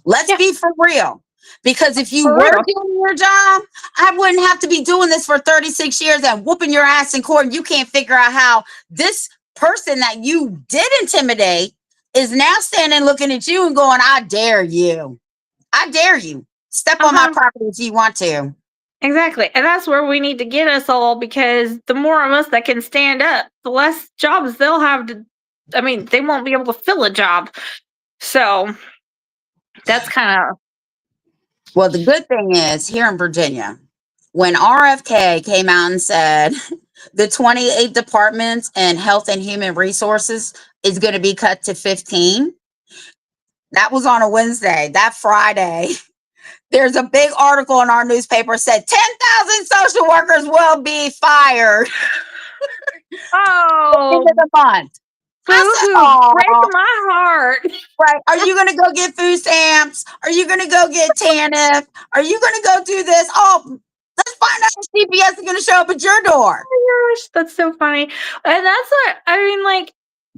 Let's Yeah, be for real. Because if you for were real. doing your job, I wouldn't have to be doing this for 36 years and whooping your ass in court. And you can't figure out how this person that you did intimidate is now standing looking at you and going, I dare you. I dare you. Step on my Uh-huh. property if you want to. Exactly. And that's where we need to get us all because the more of us that can stand up, the less jobs they'll have to I mean, they won't be able to fill a job. So that's kind of Well, the good thing is here in Virginia, when RFK came out and said the 28 departments and health and human resources is going to be cut to 15, that was on a Wednesday. That Friday, there's a big article in our newspaper said 10,000 social workers will be fired oh, into the month. I said, boo-hoo, break oh, my heart. right. Are you going to go get food stamps? Are you going to go get TANF? Are you going to go do this? Oh, let's find out if CPS is going to show up at your door. Oh my gosh, that's so funny. And that's what I mean, like,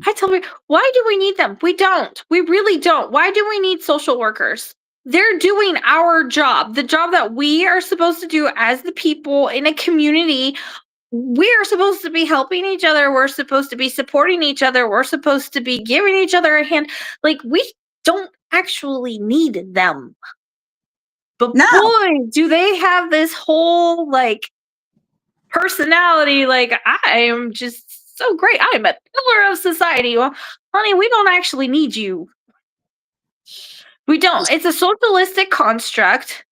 I tell me, why do we need them? We don't. We really don't. Why do we need social workers? They're doing our job, the job that we are supposed to do as the people in a community. We are supposed to be helping each other. We're supposed to be supporting each other. We're supposed to be giving each other a hand. Like, we don't actually need them. But No, boy, do they have this whole, like, personality, like I am just so great. I am a pillar of society. Well, honey, we don't actually need you. We don't. It's a socialistic construct,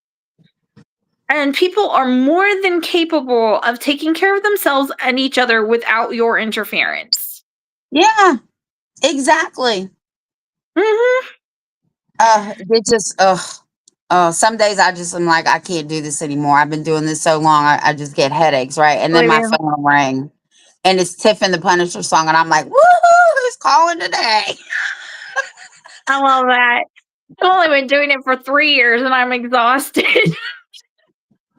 and people are more than capable of taking care of themselves and each other without your interference. yeah, exactly. Mm-hmm. It just, some days I just am like, I can't do this anymore. I've been doing this so long, I just get headaches, right? And then Believe my you. phone rang, and it's Tiff and the Punisher song, and I'm like, woohoo, who's calling today? I love that. I've only been doing it for 3 years and I'm exhausted.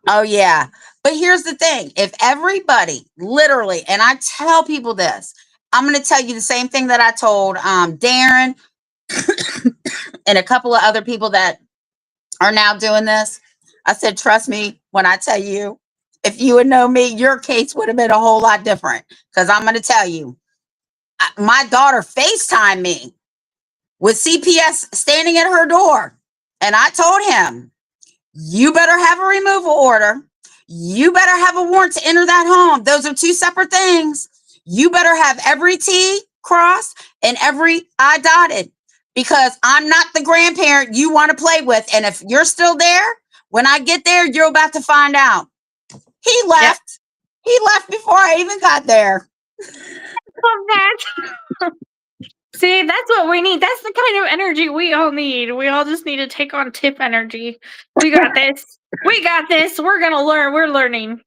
Oh, yeah. But here's the thing. If everybody literally, and I tell people this, I'm going to tell you the same thing that I told Darren and a couple of other people that are now doing this. I said, trust me when I tell you, if you would know me, your case would have been a whole lot different. Because I'm going to tell you, my daughter FaceTimed me with CPS standing at her door. And I told him, you better have a removal order. You better have a warrant to enter that home. Those are two separate things. You better have every T crossed and every I dotted, because I'm not the grandparent you want to play with. And if you're still there, when I get there, you're about to find out. He left. Yep. He left before I even got there. See, that's what we need. That's the kind of energy we all need. We all just need to take on Tiff energy. We got this. We got this. We're going to learn. We're learning.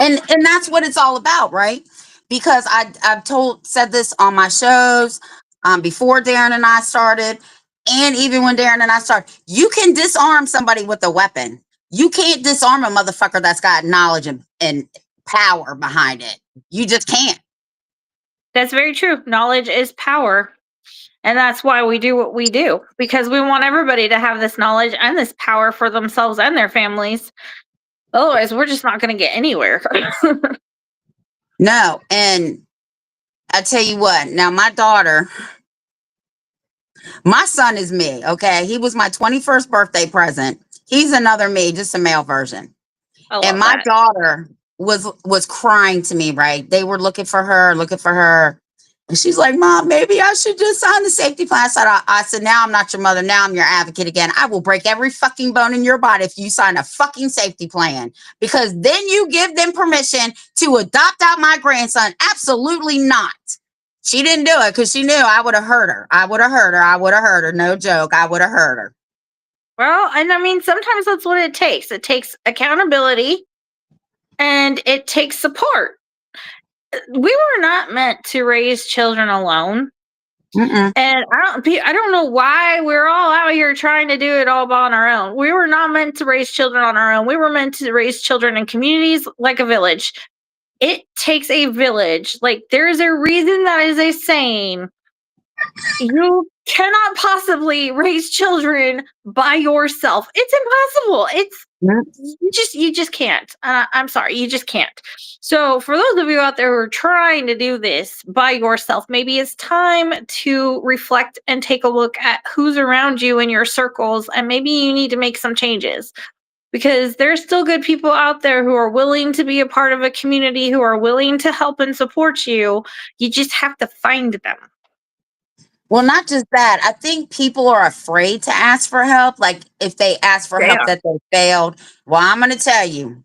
And that's what it's all about, right? Because I've said this on my shows before Darren and I started, and even when Darren and I started. You can disarm somebody with a weapon. You can't disarm a motherfucker that's got knowledge and power behind it. You just can't. That's very true. Knowledge is power. And that's why we do what we do, because we want everybody to have this knowledge and this power for themselves and their families. Otherwise, we're just not going to get anywhere. No. And I tell you what, now my daughter, my son is me, okay? He was my 21st birthday present. He's another me, just a male version. And my daughter was crying to me, right? They were looking for her. And she's like, Mom, maybe I should just sign the safety plan. I said, now I'm not your mother. Now I'm your advocate again. I will break every fucking bone in your body if you sign a fucking safety plan, because then you give them permission to adopt out my grandson. Absolutely not. She didn't do it because she knew I would have hurt her. I would have hurt her. No joke. I would have hurt her. Well, and I mean, sometimes that's what it takes. It takes accountability and it takes support. We were not meant to raise children alone. Mm-mm. And I don't know why we're all out here trying to do it all on our own. We were not meant to raise children on our own. We were meant to raise children in communities like a village. It takes a village. Like, there's a reason that is a saying. You cannot possibly raise children by yourself. It's impossible. You just can't. I'm sorry, you just can't. So for those of you out there who are trying to do this by yourself, maybe it's time to reflect and take a look at who's around you in your circles, and maybe you need to make some changes, because there's still good people out there who are willing to be a part of a community, who are willing to help and support you. You just have to find them. Well, not just that. I think people are afraid to ask for help. Like, if they ask for help that they failed. Well, I'm going to tell you,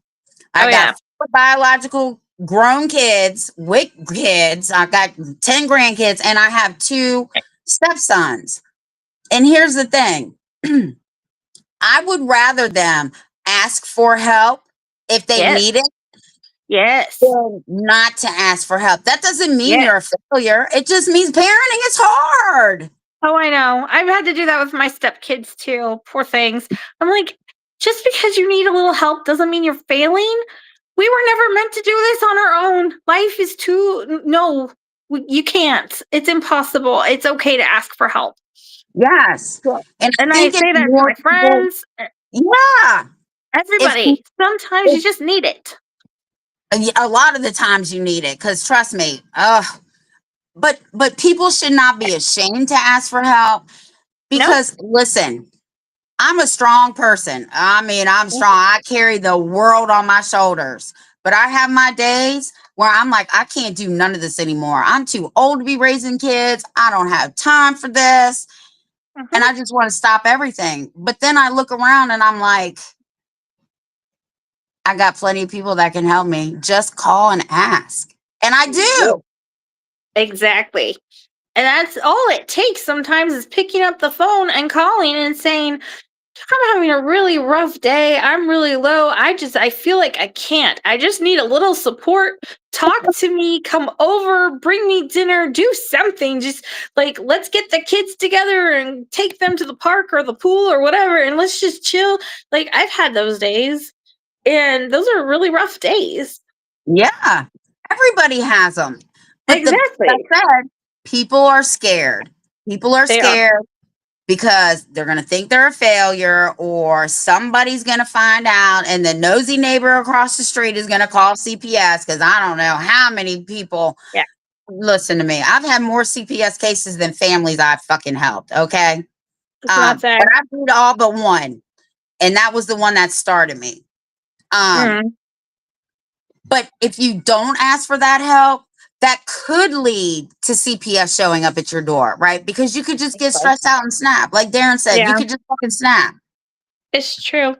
I got 4 biological grown kids with kids. I got 10 grandkids, and I have 2 stepsons. And here's the thing. I would rather them ask for help if they need it. Yes. Not to ask for help. That doesn't mean you're a failure. It just means parenting is hard. Oh, I know. I've had to do that with my stepkids too. Poor things. I'm like, just because you need a little help doesn't mean you're failing. We were never meant to do this on our own. Life is you can't. It's impossible. It's okay to ask for help. Yes. And I say that to my friends. Yeah. Everybody. Sometimes you just need it. A lot of the times you need it, because trust me, but people should not be ashamed to ask for help, because listen, I'm a strong person. I mean, I'm strong. I carry the world on my shoulders, but I have my days where I'm like, I can't do none of this anymore. I'm too old to be raising kids. I don't have time for this. And I just want to stop everything. But then I look around and I'm like, I got plenty of people that can help me. Just call and ask. And I do. Exactly. And that's all it takes sometimes, is picking up the phone and calling and saying, I'm having a really rough day. I'm really low. I feel like I can't. I just need a little support. Talk to me, come over, bring me dinner, do something. Just like, let's get the kids together and take them to the park or the pool or whatever, and let's just chill. Like, I've had those days, and those are really rough days. Yeah, everybody has them. But that Exactly. said, people are scared. People are They are. scared because they're going to think they're a failure, or somebody's going to find out, and the nosy neighbor across the street is going to call CPS, because I don't know how many people. Yeah. Listen to me. I've had more CPS cases than families I've fucking helped. Okay. It's not sad. But I beat all but one, and that was the one that started me. Mm, But if you don't ask for that help, that could lead to CPS showing up at your door, right? Because you could just get stressed out and snap. Like Darren said, you yeah. could just fucking snap. It's true.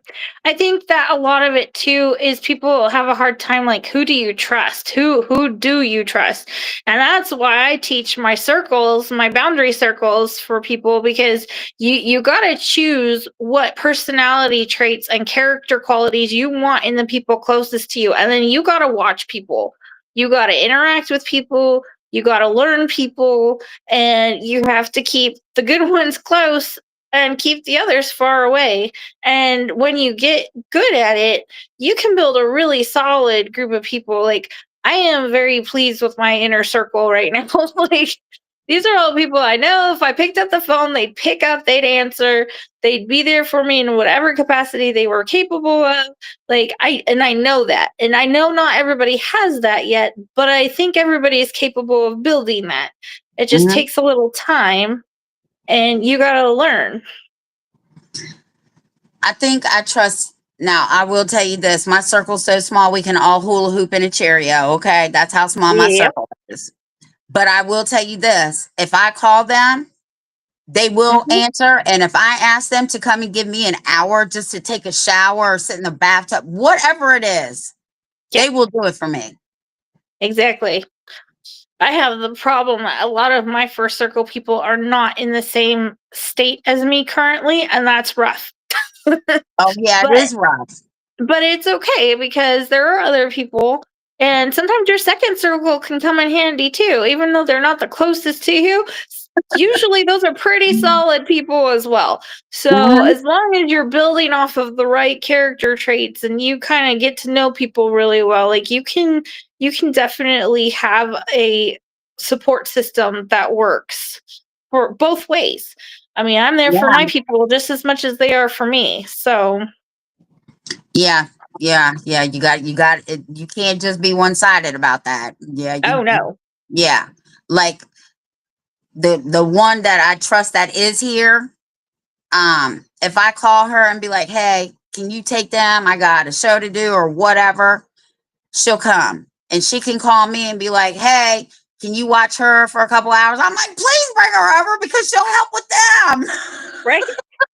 I think that a lot of it too is people have a hard time, like, who do you trust? Who do you trust? And that's why I teach my circles, my boundary circles for people, because you got to choose what personality traits and character qualities you want in the people closest to you. And then you got to watch people. You got to interact with people. You got to learn people, and you have to keep the good ones close and keep the others far away. And when you get good at it, you can build a really solid group of people. Like, I am very pleased with my inner circle right now. Like, these are all people I know. If I picked up the phone, they'd pick up, they'd answer, they'd be there for me in whatever capacity they were capable of. Like, I know that. And I know not everybody has that yet, but I think everybody is capable of building that. It just Mhm. takes a little time, and you got to learn. I think I trust. Now, I will tell you this: my circle's so small, we can all hula hoop in a Cheerio. Okay, that's how small my Yep. circle is. But I will tell you this: if I call them, they will Mhm. answer. And if I ask them to come and give me an hour just to take a shower or sit in the bathtub, whatever it is, Yeah. they will do it for me. Exactly. I have the problem that a lot of my first circle people are not in the same state as me currently, and that's rough. Oh yeah, it But is rough. but it's okay because there are other people, and sometimes your second circle can come in handy too, even though they're not the closest to you. Usually those are pretty solid people as well. So Mhm. as long as you're building off of the right character traits and you kind of get to know people really well, like, you can definitely have a support system that works for both ways. I mean, I'm there for Yeah, my people just as much as they are for me. So, yeah, yeah. You got it. You can't just be one sided about that. Yeah, oh no. yeah. Like the one that I trust that is here. If I call her and be like, "Hey, can you take them? I got a show to do or whatever," she'll come, and she can call me and be like, "Hey, can you watch her for a couple hours?" I'm like, "Please bring her over because she'll help with them." Right?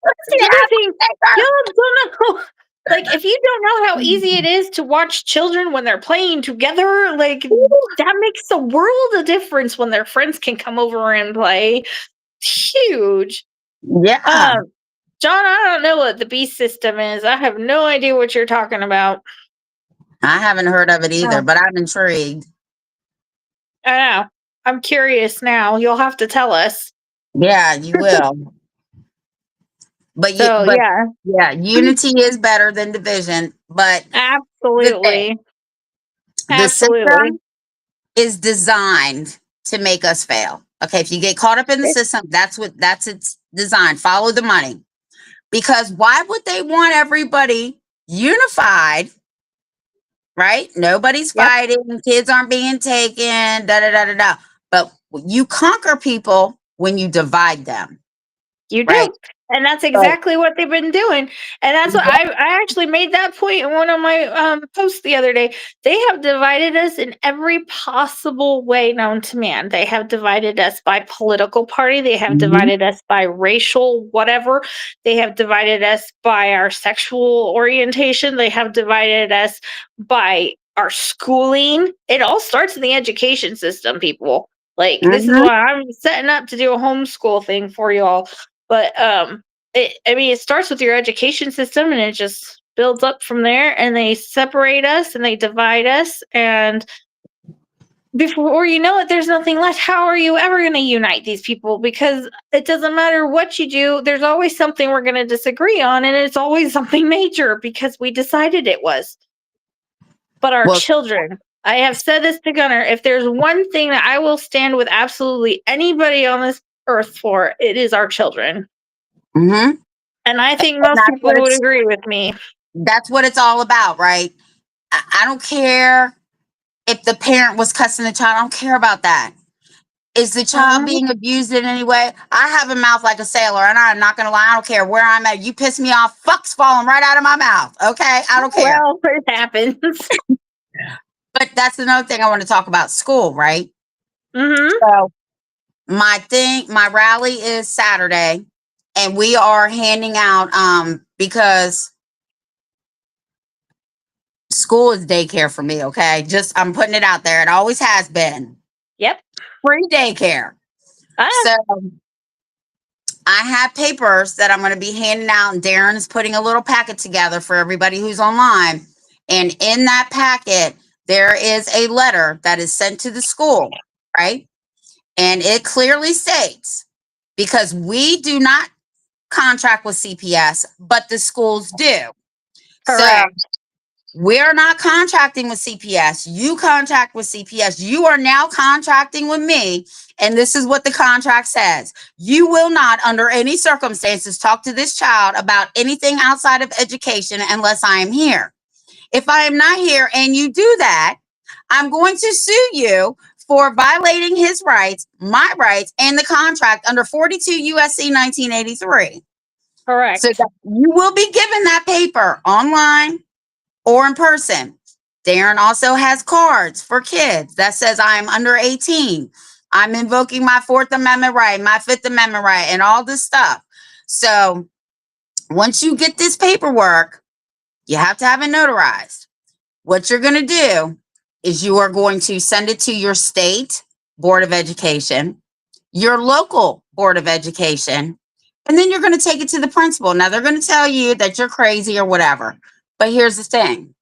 That's the other thing. Y'all don't know. Like, if you don't know how easy it is to watch children when they're playing together, like, that makes a world of difference when their friends can come over and play. It's huge. Yeah, Um, John, I don't know what the beast system is. I have no idea what you're talking about. I haven't heard of it either, Oh, but I'm intrigued. I know. I'm curious now. You'll have to tell us. Yeah, you will. So, But yeah, yeah, unity is better than division. But the thing, absolutely. the Absolutely. system is designed to make us fail. Okay, if you get caught up in the system, that's its design. Follow the money. Because why would they want everybody unified? Right? Nobody's Yep, fighting, kids aren't being taken, da da da da da. But you conquer people when you divide them, you right? do. And that's So, exactly what they've been doing. And that's what I actually made that point in one of my posts the other day. They have divided us in every possible way known to man. They have divided us by political party. They have mhm, divided us by racial whatever. They have divided us by our sexual orientation. They have divided us by our schooling. It all starts in the education system, people. Like, this is mhm, why I'm setting up to do a homeschool thing for y'all. But it starts with your education system, and it just builds up from there, and they separate us and they divide us, and before you know it, there's nothing left. How are you ever going to unite these people? Because it doesn't matter what you do, there's always something we're going to disagree on, and it's always something major because we decided it was. But our Well, children, I have said this to Gunnar, if there's one thing that I will stand with absolutely anybody on this earth for, it is our children. mm-hmm. And I think most people would agree with me. That's what it's all about, right? I don't care if the parent was cussing the child. I don't care about that. Is the child being abused in any way? I have a mouth like a sailor, and I'm not gonna lie. I don't care where I'm at. You piss me off, fuck's falling right out of my mouth. Okay, I don't care. Well, it happens. But that's another thing I want to talk about. School, right? Mm-hmm. So my rally is Saturday, and we are handing out because school is daycare for me. Okay, just I'm putting it out there. It always has been. Yep. Free daycare. So I have papers that I'm going to be handing out, and Darren's putting a little packet together for everybody who's online. And in that packet, there is a letter that is sent to the school, right? And it clearly states, because we do not contract with CPS, but the schools do. Correct. So we're not contracting with CPS. You contract with CPS. You are now contracting with me. And this is what the contract says. You will not, under any circumstances, talk to this child about anything outside of education unless I am here. If I am not here and you do that, I'm going to sue you for violating his rights, my rights, and the contract under 42 USC 1983. Correct. So that you will be given that paper online or in person. Darren also has cards for kids that says I am under 18. I'm invoking my 4th Amendment right, my 5th Amendment right, and all this stuff. So once you get this paperwork, you have to have it notarized. What you're going to do is you are going to send it to your state board of education, your local board of education, and then you're going to take it to the principal. Now, they're going to tell you that you're crazy or whatever. But here's the thing.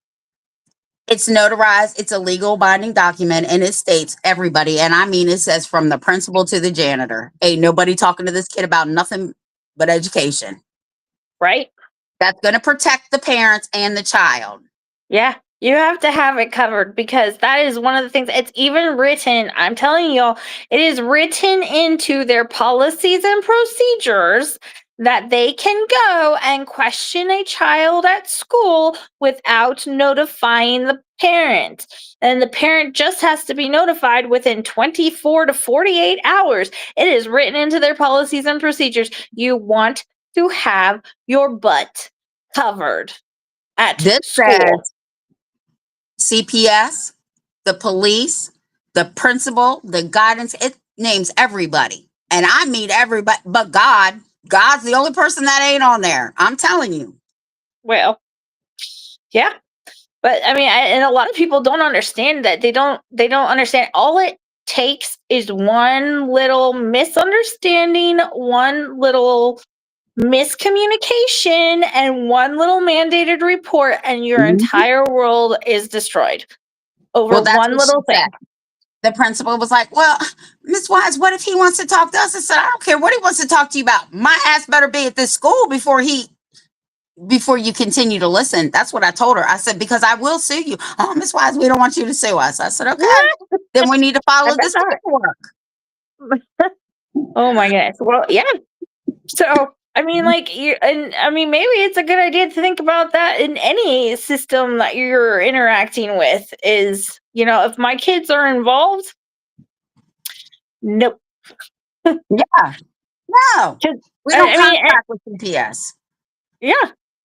It's notarized. It's a legal binding document, and it states everybody. And I mean, it says from the principal to the janitor. Ain't nobody talking to this kid about nothing but education. Right? That's going to protect the parents and the child. Yeah. You have to have it covered because that is one of the things. It's even written, I'm telling y'all, it is written into their policies and procedures that they can go and question a child at school without notifying the parent. And the parent just has to be notified within 24 to 48 hours. It is written into their policies and procedures. You want to have your butt covered at This school. says CPS, the police, the principal, the guidance. It names everybody. And I mean everybody, but God. God's the only person that ain't on there. I'm telling you. Well, yeah. But I mean, and a lot of people don't understand that. They don't understand. All it takes is one little misunderstanding, one little miscommunication, and one little mandated report, and your entire world is destroyed over one little thing. The principal was like, well, Miss Wise, what if he wants to talk to us? I said, I don't care what he wants to talk to you about. My ass better be at this school before you continue to listen. That's what I told her. I said, because I will sue you. Oh, Miss Wise, we don't want you to sue us. I said, okay, then we need to follow this paperwork. Oh my goodness. Well, yeah. So, I mean, maybe it's a good idea to think about that in any system that you're interacting with is, if my kids are involved, nope. Yeah. No. We don't contract with CPS. Yeah.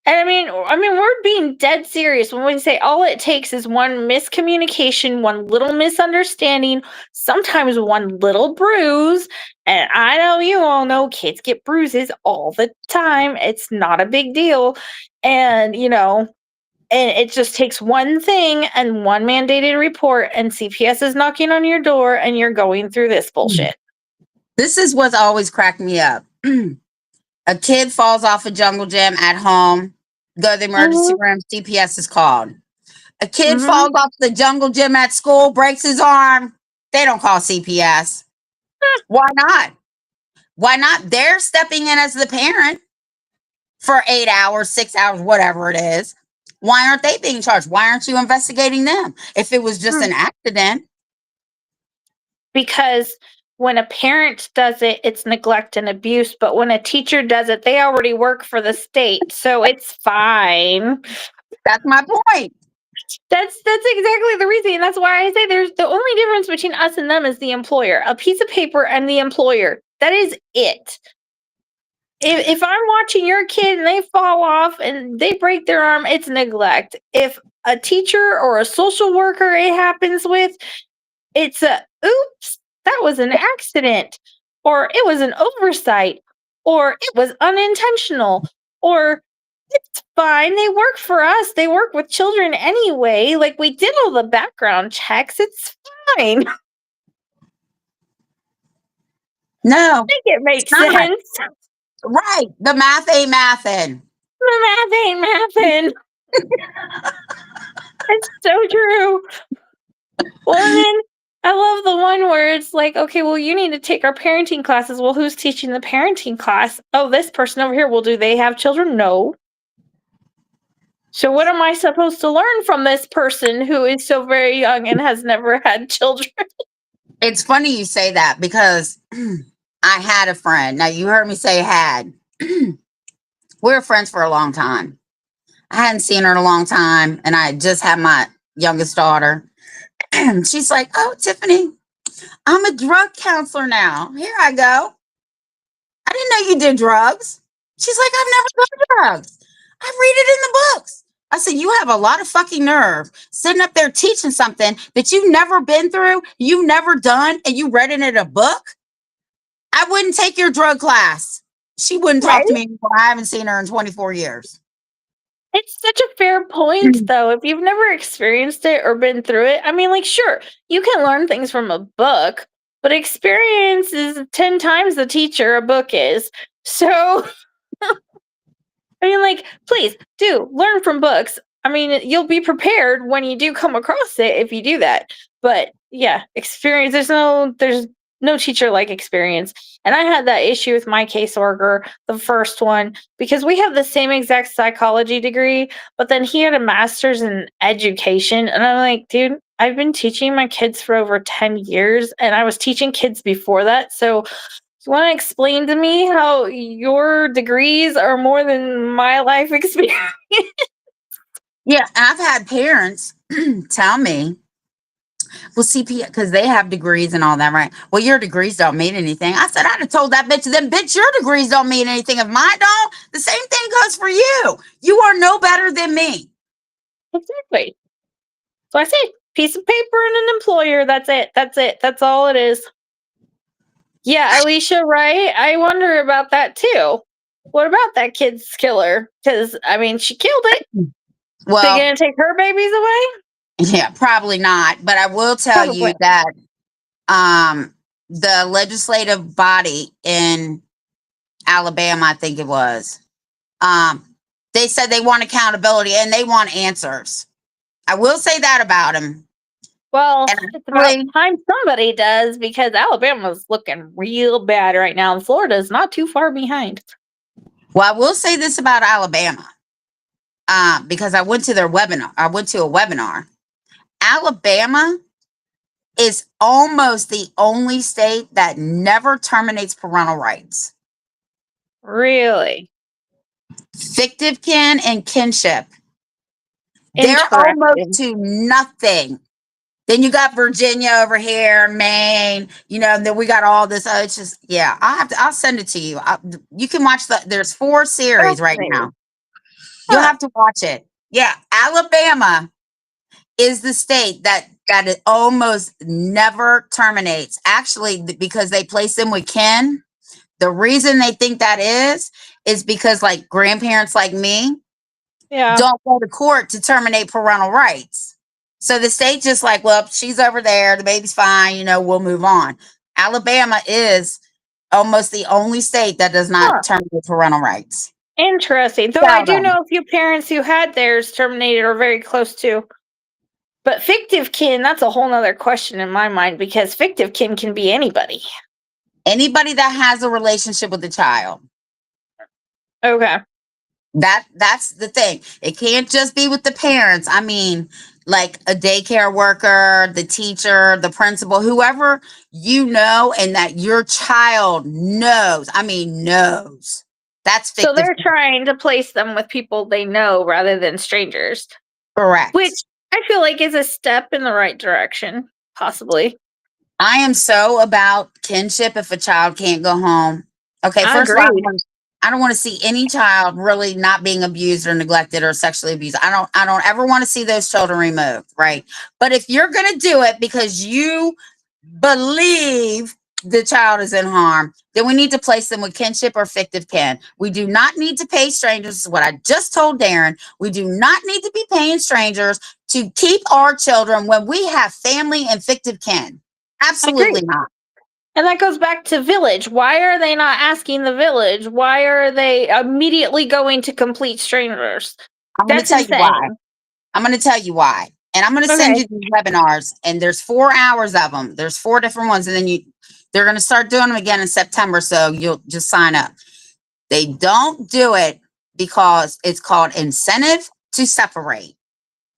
And I mean, we're being dead serious when we say all it takes is one miscommunication, one little misunderstanding, sometimes one little bruise. And I know you all know kids get bruises all the time. It's not a big deal. And, and it just takes one thing and one mandated report, and CPS is knocking on your door and you're going through this bullshit. This is what's always cracked me up. A kid falls off a jungle gym at home. Go to the emergency Mm-hmm. room. CPS is called. A kid Mm-hmm. falls off the jungle gym at school, breaks his arm. They don't call CPS. Why not? Why not? They're stepping in as the parent for 8 hours, 6 hours, whatever it is. Why aren't they being charged? Why aren't you investigating them? If it was just an accident. Because when a parent does it, it's neglect and abuse. But when a teacher does it, they already work for the state, so it's fine. That's my point. That's exactly the reason. And that's why I say there's the only difference between us and them is the employer. A piece of paper and the employer. That is it. If I'm watching your kid and they fall off and they break their arm, it's neglect. If a teacher or a social worker it happens with, it's a oops, that was an accident, or it was an oversight, or it was unintentional, or it's fine. They work for us. They work with children anyway. Like we did all the background checks. It's fine. I No, think it makes it's not. sense. Right. The math ain't mathin'. The math ain't mathin'. It's so true. Well, and then I love the one where it's like, okay, well, you need to take our parenting classes. Well, who's teaching the parenting class? Oh, this person over here. Well, do they have children? No. So what am I supposed to learn from this person who is so very young and has never had children? It's funny you say that because I had a friend. Now, you heard me say had. We were friends for a long time. I hadn't seen her in a long time, and I just had my youngest daughter. She's like, "Oh, Tiffany, I'm a drug counselor now. Here I go. I didn't know you did drugs." She's like, "I've never done drugs. I read it in the books." I said, "You have a lot of fucking nerve sitting up there teaching something that you've never been through, you've never done, and you read it in a book. I wouldn't take your drug class." She wouldn't talk Right? to me anymore. I haven't seen her in 24 years. It's such a fair point, though. If you've never experienced it or been through it, I mean, like, sure, you can learn things from a book, but experience is 10 times the teacher a book is. So, I mean, like, please do learn from books. I mean, you'll be prepared when you do come across it if you do that. But yeah, experience, there's no teacher like experience. And I had that issue with my caseworker, the first one, because we have the same exact psychology degree, but then he had a master's in education. And I'm like, dude, I've been teaching my kids for over 10 years, and I was teaching kids before that. So you want to explain to me how your degrees are more than my life experience? Yeah, I've had parents tell me, "Well, CPS, because they have degrees and all that, right? Well, your degrees don't mean anything." I said, "I'd have told that bitch, then, bitch, your degrees don't mean anything. If mine don't, the same thing goes for you. You are no better than me." Exactly. So I say piece of paper and an employer. That's it. That's it. That's all it is. Yeah, Alicia, right? I wonder about that too. What about that kid's killer? Because, I mean, she killed it. They Well, gonna take her babies away? yeah, probably not. But I will tell you Probably. that the legislative body in Alabama, I think it was, they said they want accountability and they want answers. I will say that about him. Well, And it's about actually, time somebody does, because Alabama's looking real bad right now, and Florida's not too far behind. well, I will say this about Alabama, because I went to their webinar. I went to a webinar. Alabama is almost the only state that never terminates parental rights. Really Fictive kin and kinship, they're almost interesting. to nothing. Then you got Virginia over here, Maine, and then we got all this. It's just, yeah, I'll send it to you. You can watch there's 4 series right Fascinating. now. You'll Huh. have to watch it. Yeah. Alabama is the state that it almost never terminates. Actually, because they place them with kin. The reason they think that is because, like, grandparents like me Yeah. don't go to court to terminate parental rights. So the state just like, well, she's over there, the baby's fine, we'll move on. Alabama is almost the only state that does Huh. not terminate parental rights. Interesting. Though I do Seldom. know a few parents who had theirs terminated or very close to. But fictive kin, that's a whole nother question in my mind because fictive kin can be anybody. Anybody that has a relationship with the child. Okay. That's the thing. It can't just be with the parents. I mean, like a daycare worker, the teacher, the principal, whoever you know and that your child knows. I mean, knows. That's So fictive. they're trying to place them with people they know rather than strangers, which Correct. I feel like is a step in the right direction, possibly. I am so about kinship if a child can't go home. Okay, I first of all, agreed. I don't want to see any child really not being abused or neglected or sexually abused. I don't ever want to see those children removed, right? But if you're going to do it because you believe the child is in harm, then we need to place them with kinship or fictive kin. We do not need to pay strangers. This is what I just told Darren. We do not need to be paying strangers to keep our children when we have family and fictive kin. I Absolutely agree. not. And that goes back to village. Why are they not asking the village? Why are they immediately going to complete strangers? I'm going to That's tell you why. insane. I'm going to tell you why. And I'm going to send Okay. you these webinars, and there's 4 hours of them. There's 4 different ones, and then they're going to start doing them again in September, so you'll just sign up. They don't do it because it's called incentive to separate.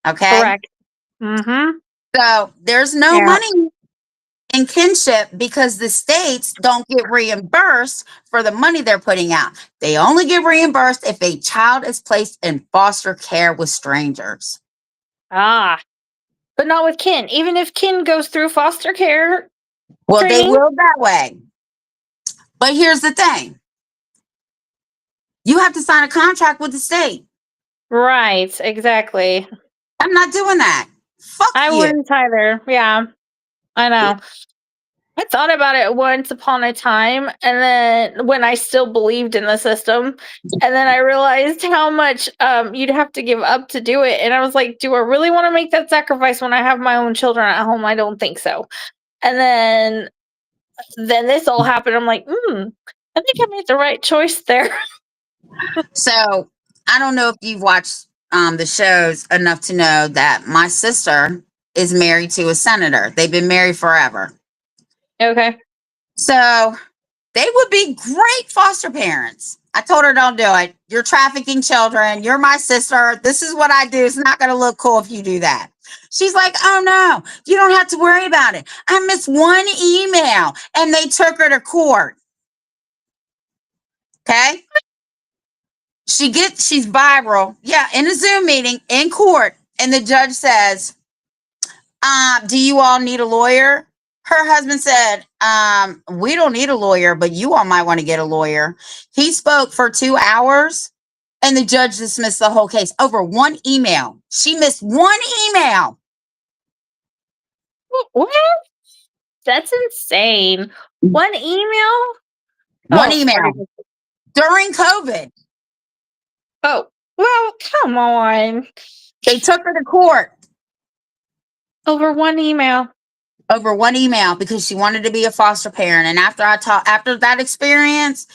Okay? Correct. Mm-hmm. So there's no Yeah. money in kinship because the states don't get reimbursed for the money they're putting out. They only get reimbursed if a child is placed in foster care with strangers. Ah. But not with kin. Even if kin goes through foster care Well, they training. will that way. But here's the thing. You have to sign a contract with the state. Right, exactly. I'm not doing that. Fuck I you. wouldn't either. Yeah. I know. I thought about it once upon a time, and then when I still believed in the system, and then I realized how much you'd have to give up to do it, and I was like, "Do I really want to make that sacrifice when I have my own children at home? I don't think so." And then this all happened. I'm like, I think I made the right choice there." So I don't know if you've watched the shows enough to know that my sister is married to a senator. They've been married forever. Okay. So they would be great foster parents. I told her, don't do it. You're trafficking children. You're my sister. This is what I do. It's not going to look cool if you do that. She's like, oh no, you don't have to worry about it. I missed one email and they took her to court. Okay. She's viral. Yeah. In a Zoom meeting in court. And the judge says, do you all need a lawyer? Her husband said, we don't need a lawyer, but you all might want to get a lawyer. He spoke for 2 hours and the judge dismissed the whole case over one email. She missed one email. What? That's insane. One email? One Oh, email during COVID. oh, well, come on. They took her to court Over one email. over one email because she wanted to be a foster parent. And after that experience,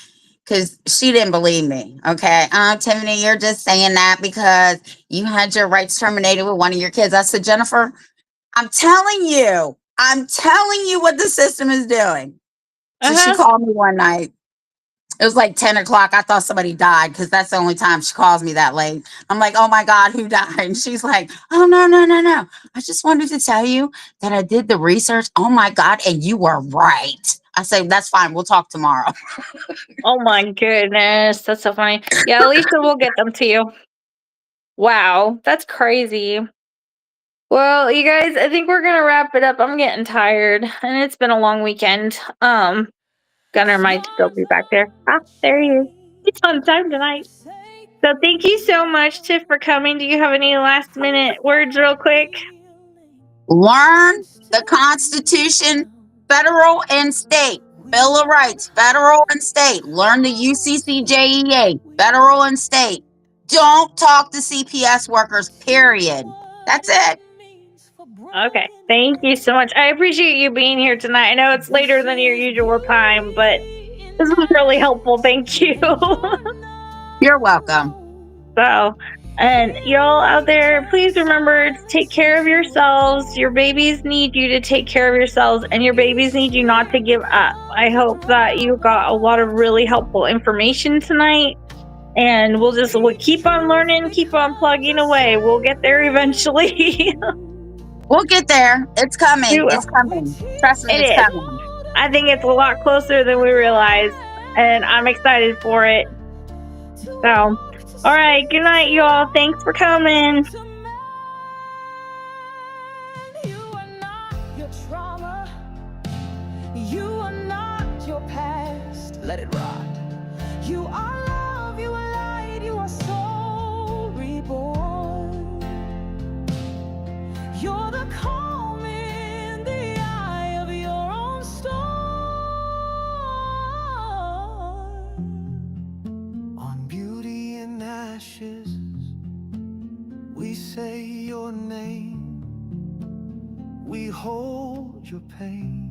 because she didn't believe me. Okay. Tiffany, you're just saying that because you had your rights terminated with one of your kids. I said, Jennifer, I'm telling you what the system is doing. So she called me one night. It was like 10 o'clock. I thought somebody died because that's the only time she calls me that late. I'm like, oh my God, who died? And she's like, oh, no, no, no, no. I just wanted to tell you that I did the research. Oh my God. And you were right. I said, that's fine. We'll talk tomorrow. Oh my goodness. That's so funny. Yeah, Lisa will get them to you. Wow. That's crazy. Well, you guys, I think we're gonna wrap it up. I'm getting tired and it's been a long weekend. Gunner might still be back there. Ah, there he is. He's on time tonight. So thank you so much, Tiff, for coming. Do you have any last minute words real quick? Learn the Constitution, federal and state. Bill of Rights, federal and state. Learn the UCCJEA, federal and state. Don't talk to CPS workers, period. That's it. Okay. Thank you so much. I appreciate you being here tonight. I know it's later than your usual time, but This was really helpful. Thank you. You're welcome. So, and y'all out there, please remember to take care of yourselves. Your babies need you to take care of yourselves, and your babies need you not to give up. I hope that you got a lot of really helpful information tonight, and we'll keep on learning, keep on plugging away. We'll get there eventually. We'll get there. It's coming. We will. It's coming. Trust me, It it's is. coming. I think it's a lot closer than we realize, and I'm excited for it. So, all right, good night, y'all. Thanks for coming. You are not your trauma. You are not your past. Let it rot. You are love, you are light, you are soul reborn. You're the calm in the eye of your own storm. On beauty and ashes, we say your name. We hold your pain.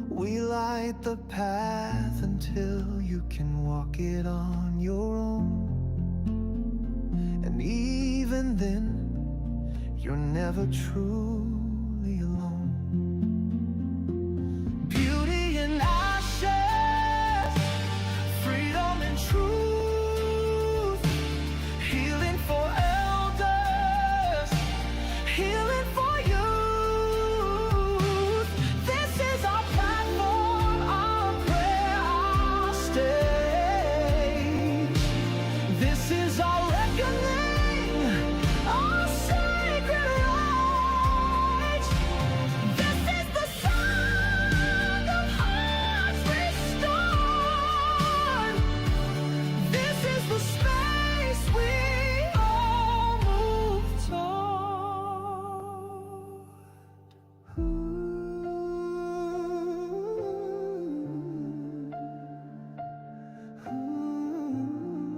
We light the path until you can walk it on your own. And even then, you're never true